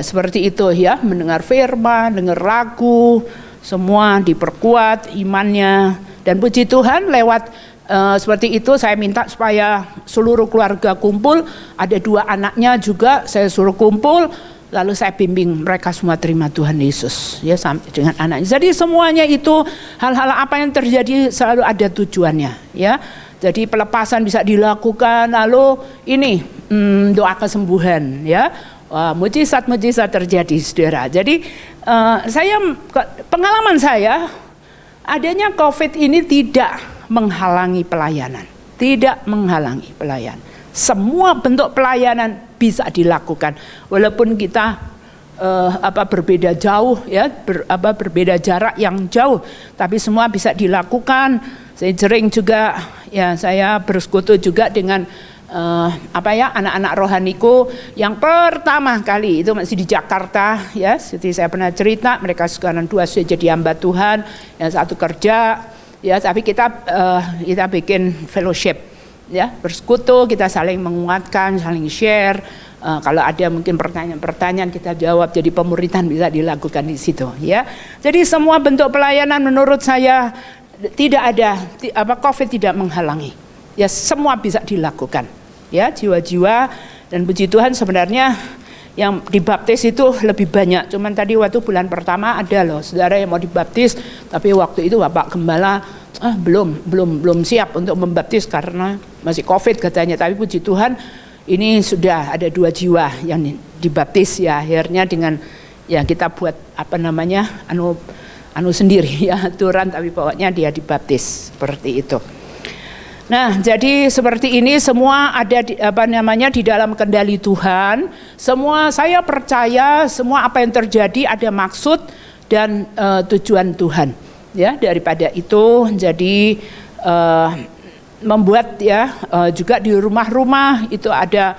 seperti itu, ya, mendengar firman, dengar lagu, semua diperkuat imannya. Dan puji Tuhan lewat seperti itu saya minta supaya seluruh keluarga kumpul, ada 2 anaknya juga saya suruh kumpul, lalu saya bimbing mereka semua terima Tuhan Yesus, ya, sampai dengan anaknya. Jadi semuanya itu hal-hal apa yang terjadi selalu ada tujuannya, ya. Jadi pelepasan bisa dilakukan, lalu ini doa kesembuhan, ya. Mujizat-mujizat terjadi, saudara. Jadi pengalaman saya, adanya COVID ini tidak menghalangi pelayanan, Semua bentuk pelayanan bisa dilakukan, walaupun kita berbeda jauh, ya, berbeda jarak yang jauh, tapi semua bisa dilakukan. Saya sering juga, ya, saya bersekutu juga dengan anak-anak rohaniku yang pertama kali itu masih di Jakarta, ya. Seperti saya pernah cerita, mereka sekarang 2 sudah jadi hamba Tuhan, yang 1 kerja, ya. Tapi kita bikin fellowship, ya, bersekutu, kita saling menguatkan, saling share. Kalau ada mungkin pertanyaan kita jawab, jadi pemuritan bisa dilakukan di situ, ya. Jadi semua bentuk pelayanan menurut saya tidak ada COVID tidak menghalangi, ya, semua bisa dilakukan, ya, jiwa-jiwa. Dan puji Tuhan sebenarnya yang dibaptis itu lebih banyak. Cuman tadi waktu bulan pertama ada loh saudara yang mau dibaptis, tapi waktu itu Bapak Gembala belum siap untuk membaptis karena masih COVID katanya. Tapi puji Tuhan ini sudah ada 2 jiwa yang dibaptis, ya. Akhirnya dengan, ya, kita buat anu sendiri, ya, aturan, tapi pokoknya dia dibaptis seperti itu. Nah, jadi seperti ini semua ada di dalam kendali Tuhan. Semua saya percaya semua apa yang terjadi ada maksud dan tujuan Tuhan, ya. Daripada itu jadi membuat, ya, juga di rumah-rumah itu ada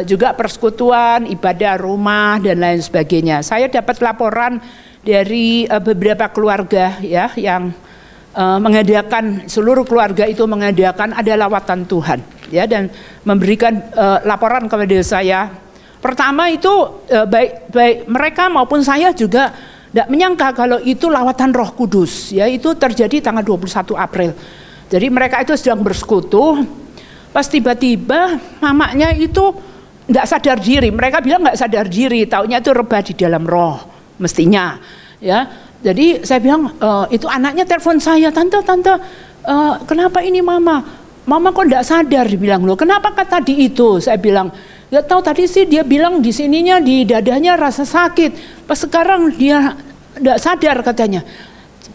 juga persekutuan, ibadah rumah dan lain sebagainya. Saya dapat laporan dari beberapa keluarga, ya, yang mengadakan, seluruh keluarga itu mengadakan ada lawatan Tuhan, ya, dan memberikan laporan kepada saya. Pertama itu baik mereka maupun saya juga tidak menyangka kalau itu lawatan Roh Kudus, ya. Itu terjadi tanggal 21 April. Jadi mereka itu sedang bersekutu, pas tiba-tiba mamanya itu tidak sadar diri. Mereka bilang nggak sadar diri, taunya itu rebah di dalam roh mestinya, ya. Jadi saya bilang, itu anaknya telepon saya, tante, kenapa ini mama kok enggak sadar, dibilang, loh kenapa kata tadi itu? Saya bilang, ya tahu tadi sih dia bilang di sininya di dadanya rasa sakit, pas sekarang dia enggak sadar katanya.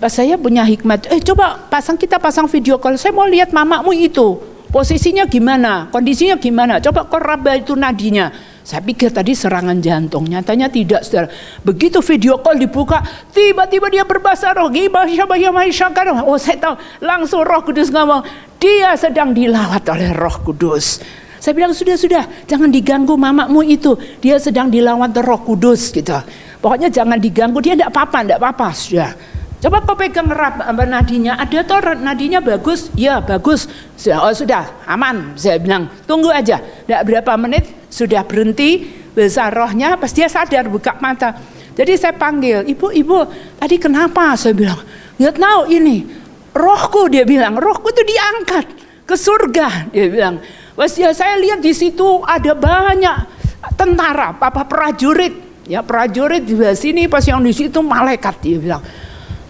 Pas saya punya hikmat, coba kita pasang video call, saya mau lihat mamamu itu, posisinya gimana, kondisinya gimana, coba kau raba itu nadinya. Saya pikir tadi serangan jantung, nyatanya tidak, saudara. Begitu video call dibuka, tiba-tiba dia berbahasa roh, oh saya tahu, langsung Roh Kudus ngomong, dia sedang dilawat oleh Roh Kudus. Saya bilang, sudah, jangan diganggu mamamu itu, dia sedang dilawat Roh Kudus gitu. Pokoknya jangan diganggu, dia enggak apa-apa, sudah. Coba kau pegang nadinya, ada toh nadinya bagus? Ya bagus. Sudah, aman. Saya bilang, tunggu aja. Tidak berapa menit sudah berhenti, besar rohnya, pas dia sadar buka mata. Jadi saya panggil, ibu, tadi kenapa? Saya bilang, nggak tahu ini, rohku, dia bilang, rohku itu diangkat ke surga, dia bilang. Pas ya saya lihat di situ ada banyak tentara, prajurit, ya prajurit di sini, pas yang di situ malaikat, dia bilang.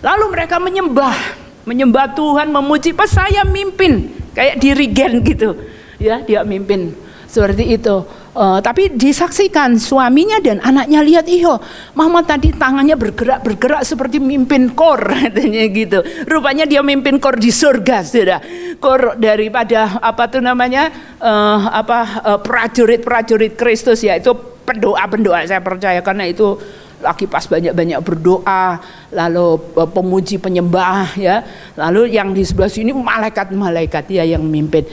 Lalu mereka menyembah Tuhan, memuji. Pas saya mimpin, kayak dirigen gitu, ya dia mimpin seperti itu. Tapi disaksikan suaminya dan anaknya, lihat, mama tadi tangannya bergerak seperti mimpin kor, katanya gitu. Rupanya dia mimpin kor di surga, saudara. Kor daripada prajurit Kristus, ya itu pendoa, saya percaya, karena itu lagi pas banyak berdoa, lalu pemuji penyembah, ya. Lalu yang di sebelah sini malaikat ya yang mimpin.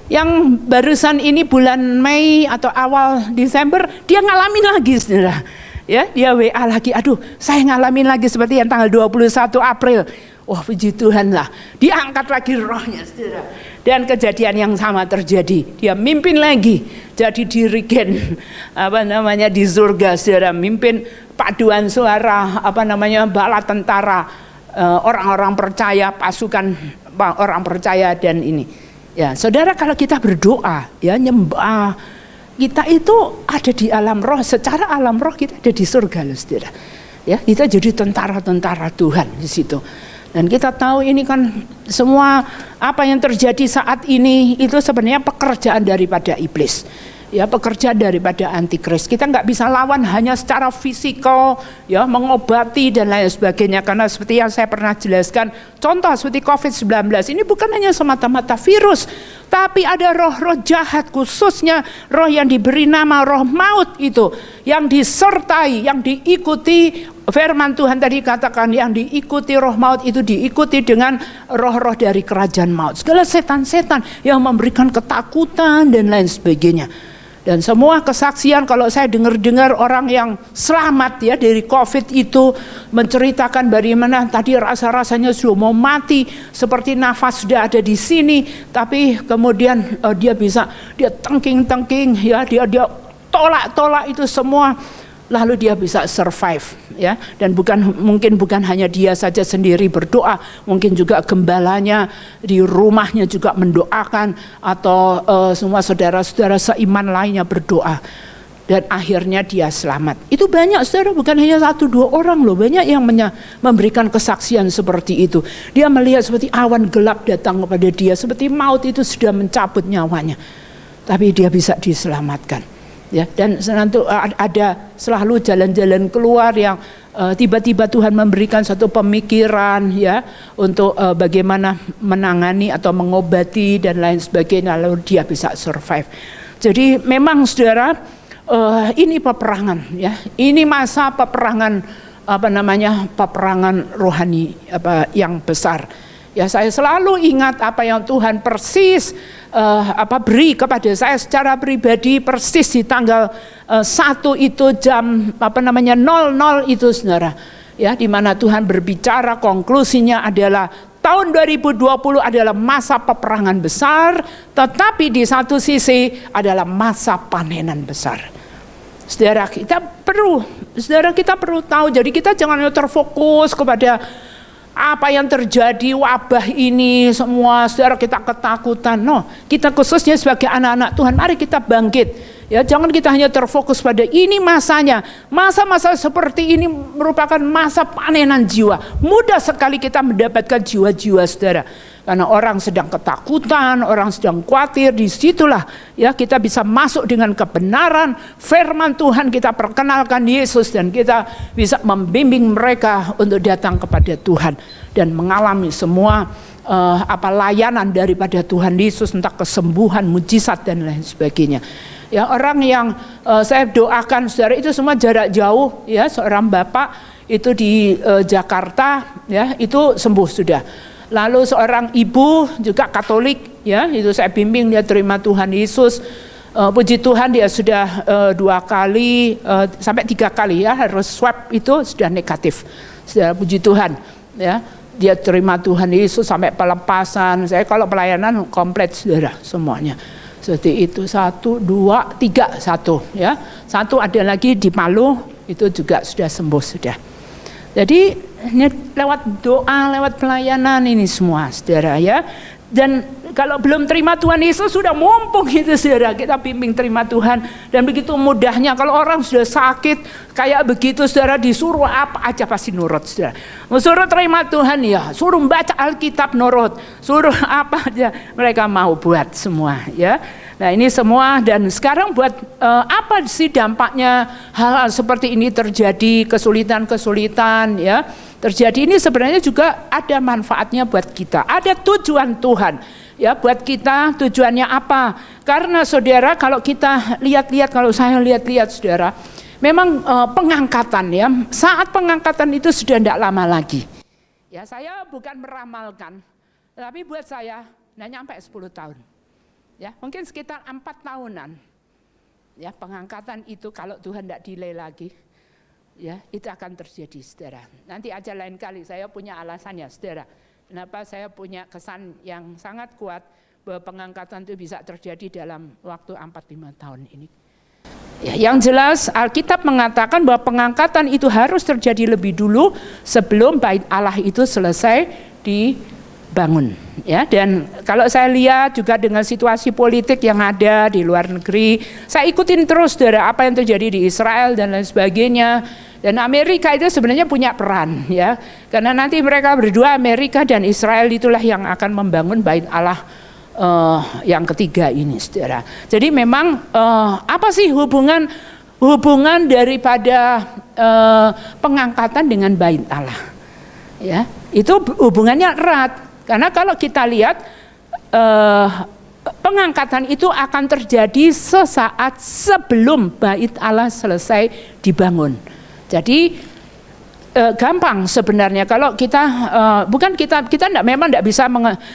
Yang barusan ini bulan Mei atau awal Desember dia ngalamin lagi, saudara. Ya, dia WA lagi, aduh saya ngalamin lagi seperti yang tanggal 21 April. Wah, puji Tuhan lah, diangkat lagi rohnya, saudara. Dan kejadian yang sama terjadi, dia mimpin lagi, jadi dirigen di surga, saudara, mimpin paduan suara bala tentara, orang-orang percaya, pasukan orang percaya, dan ini. Ya, saudara, kalau kita berdoa, ya nyembah, kita itu ada di alam roh, secara alam roh kita ada di surga, loh, saudara. Ya, kita jadi tentara-tentara Tuhan di situ. Dan kita tahu ini kan semua apa yang terjadi saat ini itu sebenarnya pekerjaan daripada iblis. Ya, pekerjaan daripada antikris. Kita nggak bisa lawan hanya secara fisikal, ya, mengobati dan lain sebagainya. Karena seperti yang saya pernah jelaskan, contoh seperti COVID-19 ini bukan hanya semata-mata virus, tapi ada roh-roh jahat, khususnya roh yang diberi nama roh maut itu, yang disertai, yang diikuti. Firman Tuhan tadi katakan, yang diikuti roh maut itu diikuti dengan roh-roh dari kerajaan maut. Segala setan-setan yang memberikan ketakutan dan lain sebagainya. Dan semua kesaksian, kalau saya dengar orang yang selamat, ya, dari COVID itu menceritakan bagaimana tadi rasa-rasanya sudah mau mati, seperti nafas sudah ada di sini, tapi kemudian dia tengking-tengking, ya, dia tolak itu semua. Lalu dia bisa survive, ya. Dan mungkin bukan hanya dia saja sendiri berdoa, mungkin juga gembalanya di rumahnya juga mendoakan, atau semua saudara-saudara seiman lainnya berdoa, dan akhirnya dia selamat. Itu banyak, saudara, bukan hanya 1-2 orang loh, banyak yang memberikan kesaksian seperti itu. Dia melihat seperti awan gelap datang kepada dia, seperti maut itu sudah mencabut nyawanya, tapi dia bisa diselamatkan. Ya, dan ada selalu jalan-jalan keluar yang tiba-tiba Tuhan memberikan satu pemikiran, ya, untuk bagaimana menangani atau mengobati dan lain sebagainya, lalu dia bisa survive. Jadi memang, saudara, ini peperangan, ya, ini masa peperangan peperangan rohani yang besar. Ya, saya selalu ingat apa yang Tuhan persis beri kepada saya secara pribadi, persis di tanggal 1 itu jam 00 itu, saudara. Ya, di mana Tuhan berbicara, konklusinya adalah tahun 2020 adalah masa peperangan besar, tetapi di satu sisi adalah masa panenan besar. Saudara, kita perlu tahu, jadi kita jangan terfokus kepada apa yang terjadi, wabah ini semua, saudara, kita ketakutan. No, kita khususnya sebagai anak-anak Tuhan, mari kita bangkit. Ya, jangan kita hanya terfokus pada ini masanya. Masa-masa seperti ini merupakan masa panenan jiwa. Mudah sekali kita mendapatkan jiwa-jiwa, saudara. Karena orang sedang ketakutan, orang sedang khawatir, disitulah ya kita bisa masuk dengan kebenaran firman Tuhan, kita perkenalkan Yesus dan kita bisa membimbing mereka untuk datang kepada Tuhan dan mengalami semua layanan daripada Tuhan Yesus, entah kesembuhan, mujizat dan lain sebagainya. Ya, orang yang saya doakan, saudara, itu semua jarak jauh, ya, seorang bapak itu di Jakarta, ya, itu sembuh sudah. Lalu seorang ibu juga Katolik, ya, itu saya bimbing, dia terima Tuhan Yesus. Puji Tuhan dia sudah 2 kali sampai 3 kali, ya, harus swab itu sudah negatif. Sudah, puji Tuhan, ya, dia terima Tuhan Yesus sampai pelepasan. Saya kalau pelayanan komplit, saudara, semuanya. Seperti itu, 1, 2, 3, 1, ya. 1 ada lagi di Palu, itu juga sudah sembuh sudah. Jadi ini lewat doa, lewat pelayanan ini semua, saudara, ya. Dan kalau belum terima Tuhan Yesus sudah mumpung itu, saudara, kita bimbing terima Tuhan. Dan begitu mudahnya kalau orang sudah sakit kayak begitu, saudara, disuruh apa aja pasti nurut, saudara. Suruh terima Tuhan, ya, suruh baca Alkitab nurut, suruh apa aja mereka mau buat semua, ya. Nah, ini semua. Dan sekarang buat apa sih dampaknya hal-hal seperti ini terjadi, kesulitan-kesulitan, ya, terjadi ini sebenarnya juga ada manfaatnya buat kita, ada tujuan Tuhan, ya, buat kita. Tujuannya apa? Karena saudara, kalau kita lihat-lihat, kalau saya lihat-lihat, saudara, memang pengangkatan, ya, saat pengangkatan itu sudah tidak lama lagi. Ya, saya bukan meramalkan, tapi buat saya tidak nyampe 10 tahun. Ya, mungkin sekitar 4 tahunan. Ya, pengangkatan itu kalau Tuhan tidak delay lagi, ya, itu akan terjadi, saudara. Nanti aja lain kali, saya punya alasannya, saudara. Kenapa saya punya kesan yang sangat kuat bahwa pengangkatan itu bisa terjadi dalam waktu 4-5 tahun ini. Ya, yang jelas Alkitab mengatakan bahwa pengangkatan itu harus terjadi lebih dulu sebelum bait Allah itu selesai dibangun, ya. Dan kalau saya lihat juga dengan situasi politik yang ada di luar negeri, saya ikutin terus, saudara, apa yang terjadi di Israel dan lain sebagainya. Dan Amerika itu sebenarnya punya peran, ya, karena nanti mereka berdua, Amerika dan Israel, itulah yang akan membangun bait Allah yang ketiga ini, saudara. Jadi memang apa sih hubungan daripada pengangkatan dengan bait Allah, ya, itu hubungannya erat. Karena kalau kita lihat pengangkatan itu akan terjadi sesaat sebelum bait Allah selesai dibangun. Jadi gampang sebenarnya kalau kita memang tidak bisa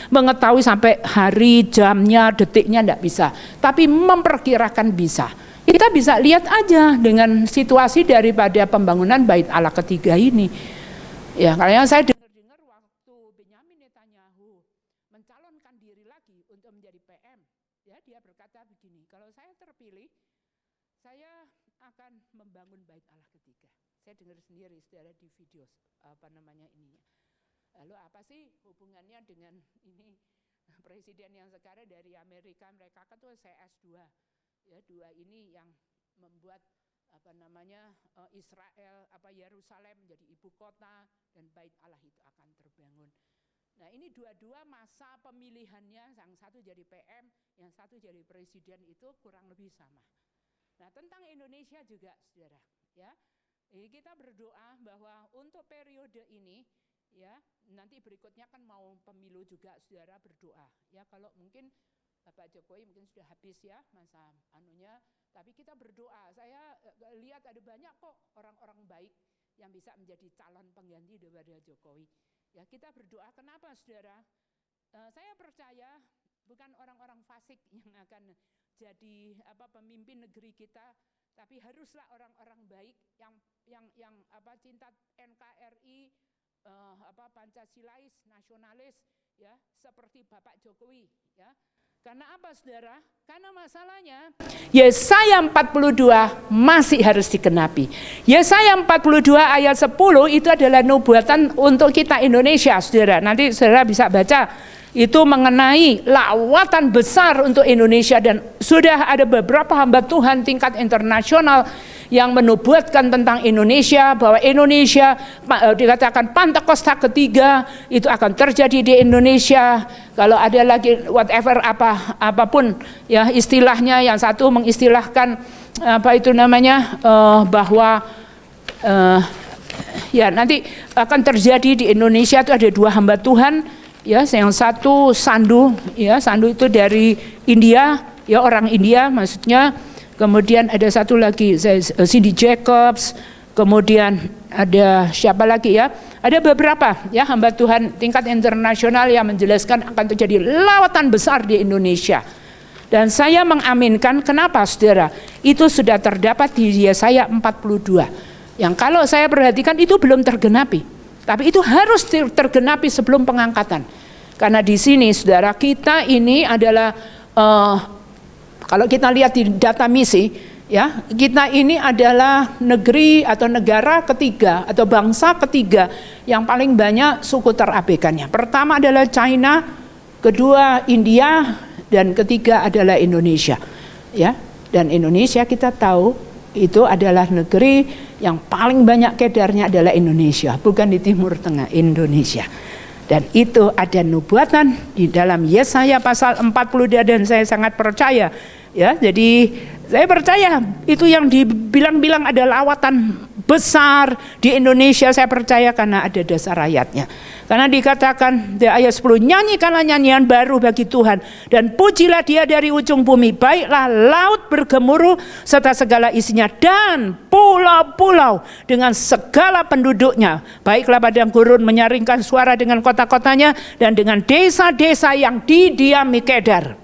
mengetahui sampai hari, jamnya, detiknya, tidak bisa. Tapi memperkirakan bisa. Kita bisa lihat aja dengan situasi daripada pembangunan bait Allah ketiga ini. Ya, karena saya dengar waktu Benyamin Netanyahu mencalonkan diri lagi untuk menjadi PM, ya, dia berkata begini, kalau saya terpilih, saya akan membangun bait Allah ketiga. Saya dengar sendiri, saudara, di video ininya. Lalu apa sih hubungannya dengan ini presiden yang sekarang dari Amerika? Mereka kan tuh CS2, ya, 2 ini yang membuat Israel, Yerusalem menjadi ibu kota dan bait Allah itu akan terbangun. Nah, ini dua-dua masa pemilihannya, yang satu jadi PM, yang satu jadi presiden, itu kurang lebih sama. Nah, tentang Indonesia juga, saudara, ya, kita berdoa bahwa untuk periode ini, ya, nanti berikutnya kan mau pemilu juga, saudara, berdoa, ya, kalau mungkin Bapak Jokowi mungkin sudah habis, ya, masa anunya, tapi kita berdoa. Saya lihat ada banyak kok orang-orang baik yang bisa menjadi calon pengganti daripada Jokowi. Ya, kita berdoa. Kenapa, saudara? Saya percaya bukan orang-orang fasik yang akan jadi pemimpin negeri kita, tapi haruslah orang-orang baik yang cinta NKRI, Pancasilais, nasionalis, ya, seperti Bapak Jokowi, ya. Karena apa saudara? Karena masalahnya Yesaya 42 masih harus digenapi. Yesaya 42 ayat 10 itu adalah nubuatan untuk kita Indonesia saudara. Nanti saudara bisa baca itu mengenai lawatan besar untuk Indonesia, dan sudah ada beberapa hamba Tuhan tingkat internasional yang menubuatkan tentang Indonesia, bahwa Indonesia dikatakan Pentakosta ketiga itu akan terjadi di Indonesia. Kalau ada lagi whatever apapun ya istilahnya, yang satu mengistilahkan apa itu namanya bahwa ya nanti akan terjadi di Indonesia. Itu ada dua hamba Tuhan ya, yang satu Sandu ya, Sandu itu dari India ya, orang India maksudnya. Kemudian ada satu lagi Cindy Jacobs, kemudian ada siapa lagi ya? Ada beberapa ya hamba Tuhan tingkat internasional yang menjelaskan akan terjadi lawatan besar di Indonesia. Dan saya mengaminkan, kenapa saudara? Itu sudah terdapat di Yesaya 42. Yang kalau saya perhatikan itu belum tergenapi. Tapi itu harus tergenapi sebelum pengangkatan. Karena di sini saudara, kita ini adalah kalau kita lihat di data misi, ya, kita ini adalah negeri atau negara ketiga atau bangsa ketiga yang paling banyak suku terabaikannya. Pertama adalah China, kedua India, dan ketiga adalah Indonesia. Ya, dan Indonesia kita tahu itu adalah negeri yang paling banyak kedarnya adalah Indonesia, bukan di Timur Tengah, Indonesia. Dan itu ada nubuatan di dalam Yesaya pasal 42, dan saya sangat percaya ya, jadi saya percaya itu yang dibilang-bilang ada lawatan besar di Indonesia, saya percaya karena ada dasar ayatnya. Karena dikatakan di ayat 10, nyanyikanlah nyanyian baru bagi Tuhan dan pujilah Dia dari ujung bumi. Baiklah laut bergemuruh serta segala isinya, dan pulau-pulau dengan segala penduduknya. Baiklah padang gurun menyaringkan suara dengan kota-kotanya dan dengan desa-desa yang didiami Kedar.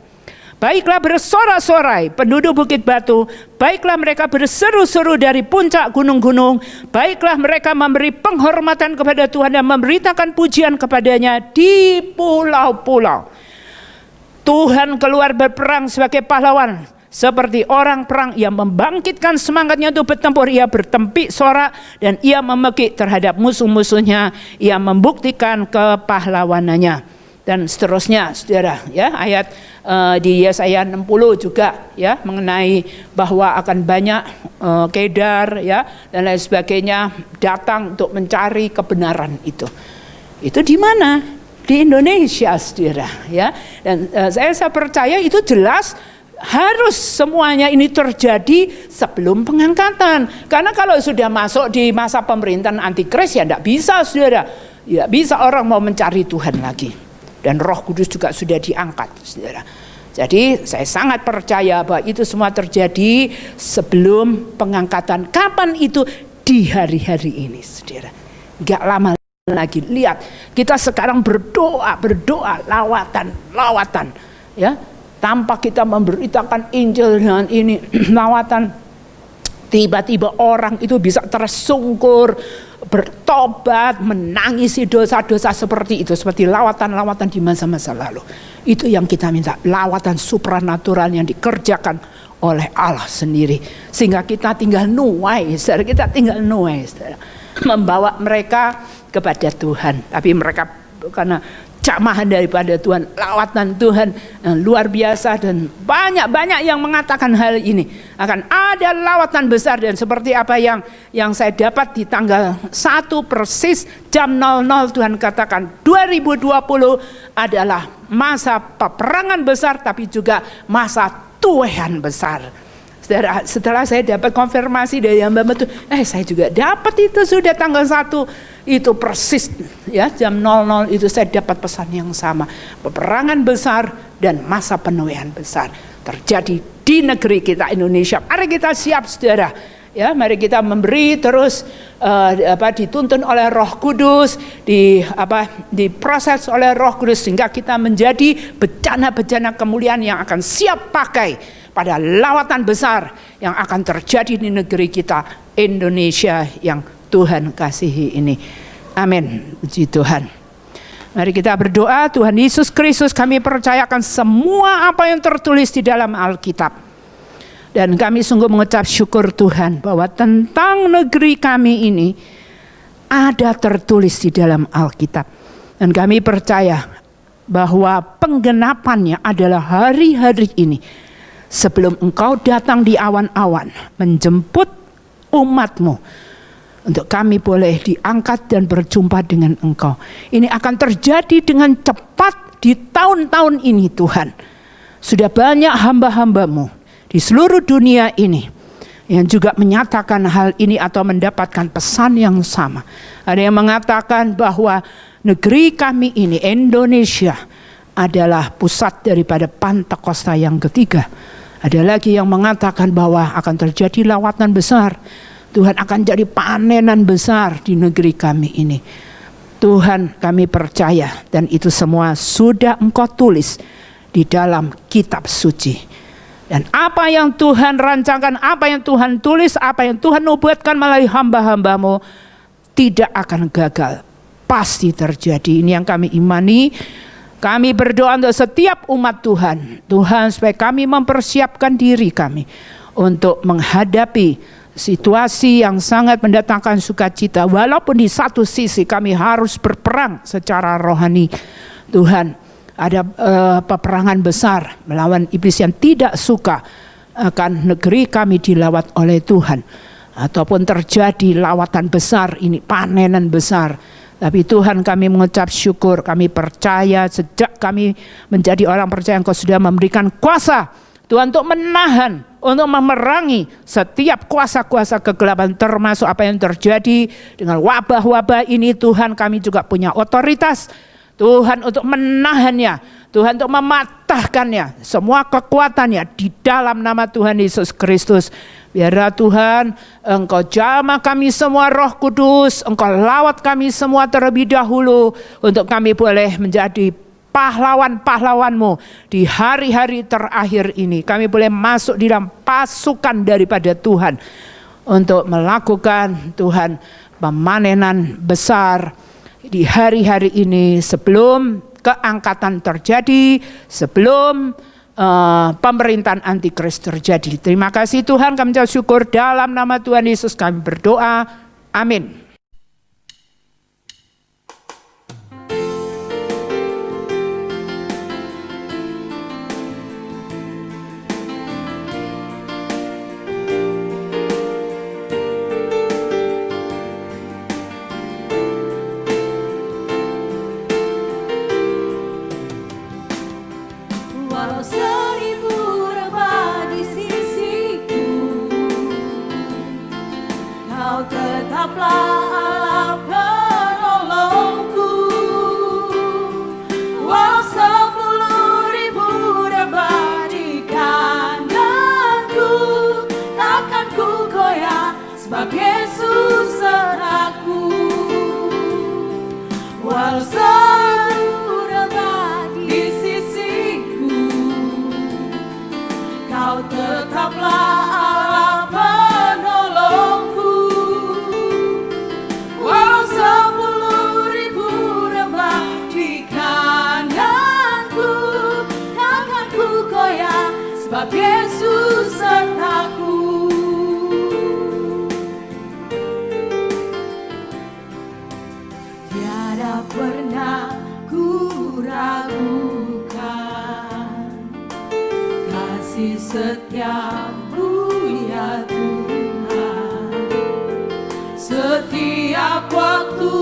Baiklah bersorak-sorai penduduk Bukit Batu, baiklah mereka berseru-seru dari puncak gunung-gunung, baiklah mereka memberi penghormatan kepada Tuhan dan memberitakan pujian kepadanya di pulau-pulau. Tuhan keluar berperang sebagai pahlawan, seperti orang perang yang membangkitkan semangatnya untuk bertempur. Ia bertempik sorak dan ia memekik terhadap musuh-musuhnya, ia membuktikan kepahlawanannya. Dan seterusnya saudara ya, ayat di Yesaya 60 juga ya mengenai bahwa akan banyak Kedar ya dan lain sebagainya datang untuk mencari kebenaran itu. Itu di mana? Di Indonesia saudara ya. Dan saya percaya itu jelas harus semuanya ini terjadi sebelum pengangkatan. Karena kalau sudah masuk di masa pemerintahan antikris ya tidak bisa saudara. Ya bisa orang mau mencari Tuhan lagi. Dan Roh Kudus juga sudah diangkat, saudara. Jadi saya sangat percaya bahwa itu semua terjadi sebelum pengangkatan. Kapan itu? Di hari-hari ini, saudara. Gak lama lagi. Lihat, kita sekarang berdoa, lawatan, ya. Tanpa kita memberitakan Injil dengan ini, lawatan. Tiba-tiba orang itu bisa tersungkur, bertobat, menangisi dosa-dosa seperti itu, seperti lawatan-lawatan di masa-masa lalu. Itu yang kita minta, lawatan supranatural yang dikerjakan oleh Allah sendiri, sehingga kita tinggal nuai, saudara, membawa mereka kepada Tuhan. Tapi mereka karena jamahan daripada Tuhan, lawatan Tuhan yang luar biasa, dan banyak yang mengatakan hal ini akan ada lawatan besar. Dan seperti apa yang saya dapat di tanggal 1 persis jam 00 Tuhan katakan 2020 adalah masa peperangan besar tapi juga masa tuehan besar. Setelah saya dapat konfirmasi dari hamba itu, saya juga dapat itu sudah tanggal 1 itu persis ya jam 00 itu saya dapat pesan yang sama. Peperangan besar dan masa penuaian besar terjadi di negeri kita Indonesia. Mari kita siap saudara. Ya, mari kita memberi terus dituntun oleh Roh Kudus, diproses oleh Roh Kudus sehingga kita menjadi bejana-bejana kemuliaan yang akan siap pakai pada lawatan besar yang akan terjadi di negeri kita Indonesia yang Tuhan kasihi ini. Amin. Puji Tuhan. Mari kita berdoa. Tuhan Yesus Kristus, kami percayakan semua apa yang tertulis di dalam Alkitab. Dan kami sungguh mengucap syukur Tuhan bahwa tentang negeri kami ini ada tertulis di dalam Alkitab. Dan kami percaya bahwa penggenapannya adalah hari-hari ini. Sebelum Engkau datang di awan-awan menjemput umat-Mu, untuk kami boleh diangkat dan berjumpa dengan Engkau. Ini akan terjadi dengan cepat di tahun-tahun ini Tuhan. Sudah banyak hamba-hamba-Mu di seluruh dunia ini yang juga menyatakan hal ini atau mendapatkan pesan yang sama. Ada yang mengatakan bahwa negeri kami ini, Indonesia, adalah pusat daripada Pentakosta yang ketiga. Ada lagi yang mengatakan bahwa akan terjadi lawatan besar. Tuhan akan jadi panenan besar di negeri kami ini. Tuhan, kami percaya dan itu semua sudah Engkau tulis di dalam kitab suci. Dan apa yang Tuhan rancangkan, apa yang Tuhan tulis, apa yang Tuhan nubuatkan melalui hamba-hamba-Mu tidak akan gagal. Pasti terjadi. Ini yang kami imani. Kami berdoa untuk setiap umat Tuhan. Tuhan, supaya kami mempersiapkan diri kami untuk menghadapi situasi yang sangat mendatangkan sukacita. Walaupun di satu sisi kami harus berperang secara rohani. Tuhan, ada peperangan besar melawan iblis yang tidak suka akan negeri kami dilawat oleh Tuhan. Ataupun terjadi lawatan besar ini, panenan besar. Tapi Tuhan, kami mengucap syukur, kami percaya sejak kami menjadi orang percaya Engkau sudah memberikan kuasa Tuhan untuk menahan, untuk memerangi setiap kuasa-kuasa kegelapan, termasuk apa yang terjadi dengan wabah-wabah ini. Tuhan, kami juga punya otoritas Tuhan untuk menahannya, Tuhan untuk mematahkannya, semua kekuatannya di dalam nama Tuhan Yesus Kristus. Biarlah Tuhan, Engkau jamah kami semua Roh Kudus, Engkau lawat kami semua terlebih dahulu untuk kami boleh menjadi pahlawan-pahlawan-Mu di hari-hari terakhir ini. Kami boleh masuk di dalam pasukan daripada Tuhan untuk melakukan Tuhan pemanenan besar di hari-hari ini sebelum keangkatan terjadi, sebelum pemerintahan antikris terjadi. Terima kasih Tuhan, kami ucap syukur dalam nama Tuhan Yesus kami berdoa. Amin. Walau 1000 rebah di sisiku, Kau tetaplah Allah penolongku. Walau 10.000 rebah di kananku, takkan ku goyah sebab Yesus sertaku. Walau 1000 rebah di sisiku, Kau tetaplah Allah penolongku. Walau 10.000 rebah di kananku, takkan ku goyah sebab Yesus sertaku. Tiada pernah ku ragukan kasih setia-Mu ya Tuhan. Setiap waktu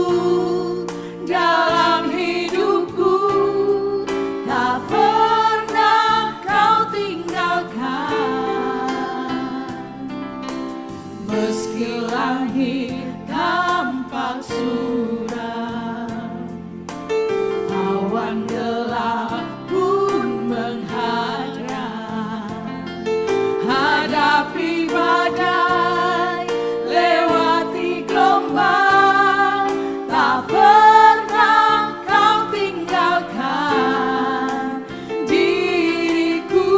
dalam hidupku, tak pernah Kau tinggalkan. Meski langit tampak suram, awan gelap pun menghadang, hadapi badai, lewati gelombang, tak pernah Kau tinggalkan diriku.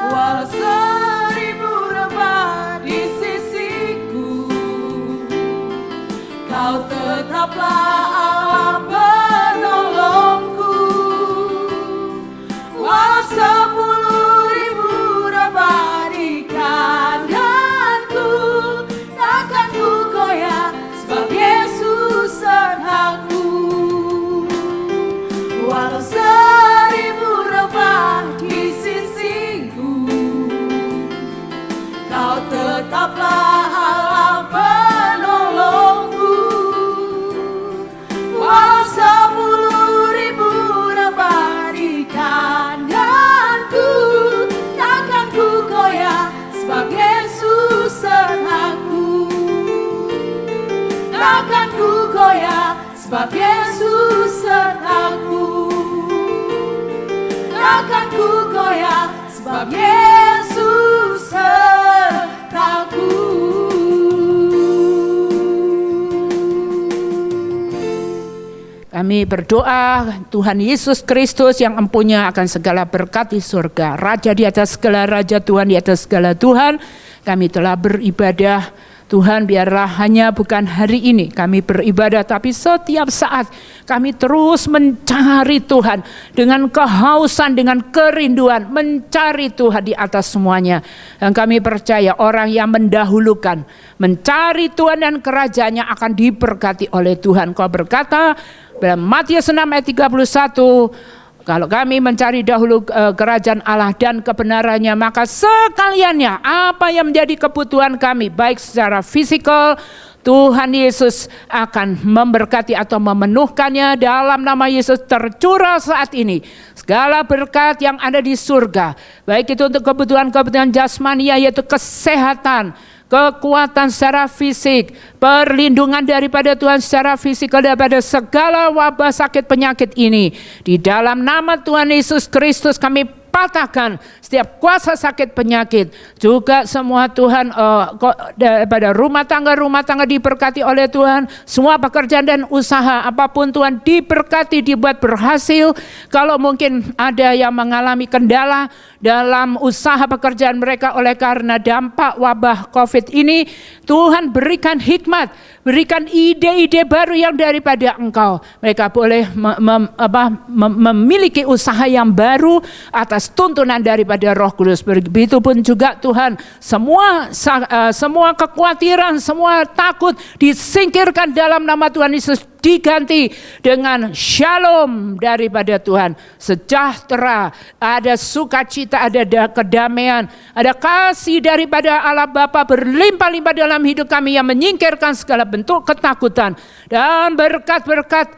Walau 1000 rebah sebab Yesus sertaku. Takkan ku goyah, sebab Yesus sertaku. Kami berdoa Tuhan Yesus Kristus yang empunya akan segala berkat di surga, Raja di atas segala raja, Tuhan di atas segala Tuhan. Kami telah beribadah, Tuhan biarlah hanya bukan hari ini kami beribadah, tapi setiap saat kami terus mencari Tuhan dengan kehausan, dengan kerinduan, mencari Tuhan di atas semuanya. Dan kami percaya orang yang mendahulukan mencari Tuhan dan kerajaannya akan diberkati oleh Tuhan. Kau berkata dalam Matius 6 ayat 31, kalau kami mencari dahulu kerajaan Allah dan kebenarannya, maka sekaliannya apa yang menjadi kebutuhan kami, baik secara fisikal, Tuhan Yesus akan memberkati atau memenuhkannya. Dalam nama Yesus tercurah saat ini segala berkat yang ada di surga, baik itu untuk kebutuhan-kebutuhan jasmani, yaitu kesehatan, kekuatan secara fisik, perlindungan daripada Tuhan secara fisik daripada segala wabah sakit penyakit ini. Di dalam nama Tuhan Yesus Kristus kami patahkan setiap kuasa sakit penyakit. Juga semua Tuhan daripada rumah tangga diberkati oleh Tuhan. Semua pekerjaan dan usaha apapun Tuhan diberkati, dibuat berhasil. Kalau mungkin ada yang mengalami kendala dalam usaha pekerjaan mereka oleh karena dampak wabah COVID ini, Tuhan berikan hikmat, berikan ide-ide baru yang daripada Engkau. Mereka boleh memiliki usaha yang baru atas tuntunan daripada Roh Kudus. Begitupun juga Tuhan, semua kekhawatiran, semua takut disingkirkan dalam nama Tuhan Yesus, diganti dengan shalom daripada Tuhan, sejahtera, ada sukacita, ada kedamaian, ada kasih daripada Allah Bapa berlimpah-limpah dalam hidup kami yang menyingkirkan segala bentuk ketakutan, dan berkat-berkat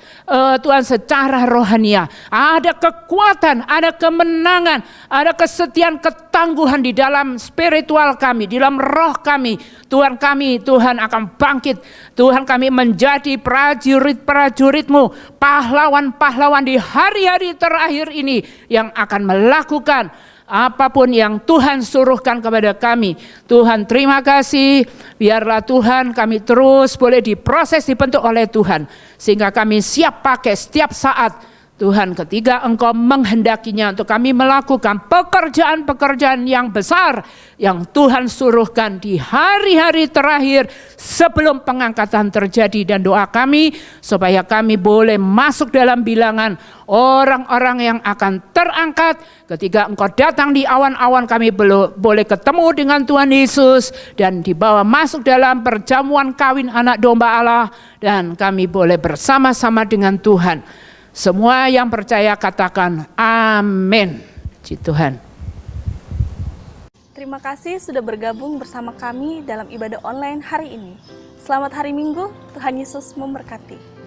Tuhan secara rohania. Ada kekuatan, ada kemenangan, ada kesetiaan, ketangguhan di dalam spiritual kami, di dalam roh kami. Tuhan akan bangkit. Tuhan kami menjadi prajurit-prajurit-Mu, pahlawan-pahlawan di hari-hari terakhir ini yang akan melakukan apapun yang Tuhan suruhkan kepada kami. Tuhan terima kasih, biarlah Tuhan kami terus boleh diproses, dibentuk oleh Tuhan, sehingga kami siap pakai setiap saat Tuhan ketika Engkau menghendakinya untuk kami melakukan pekerjaan-pekerjaan yang besar yang Tuhan suruhkan di hari-hari terakhir sebelum pengangkatan terjadi. Dan doa kami supaya kami boleh masuk dalam bilangan orang-orang yang akan terangkat ketika Engkau datang di awan-awan. Kami boleh ketemu dengan Tuhan Yesus dan dibawa masuk dalam perjamuan kawin anak domba Allah, dan kami boleh bersama-sama dengan Tuhan. Semua yang percaya katakan amin. Puji Tuhan. Terima kasih sudah bergabung bersama kami dalam ibadah online hari ini. Selamat hari Minggu, Tuhan Yesus memberkati.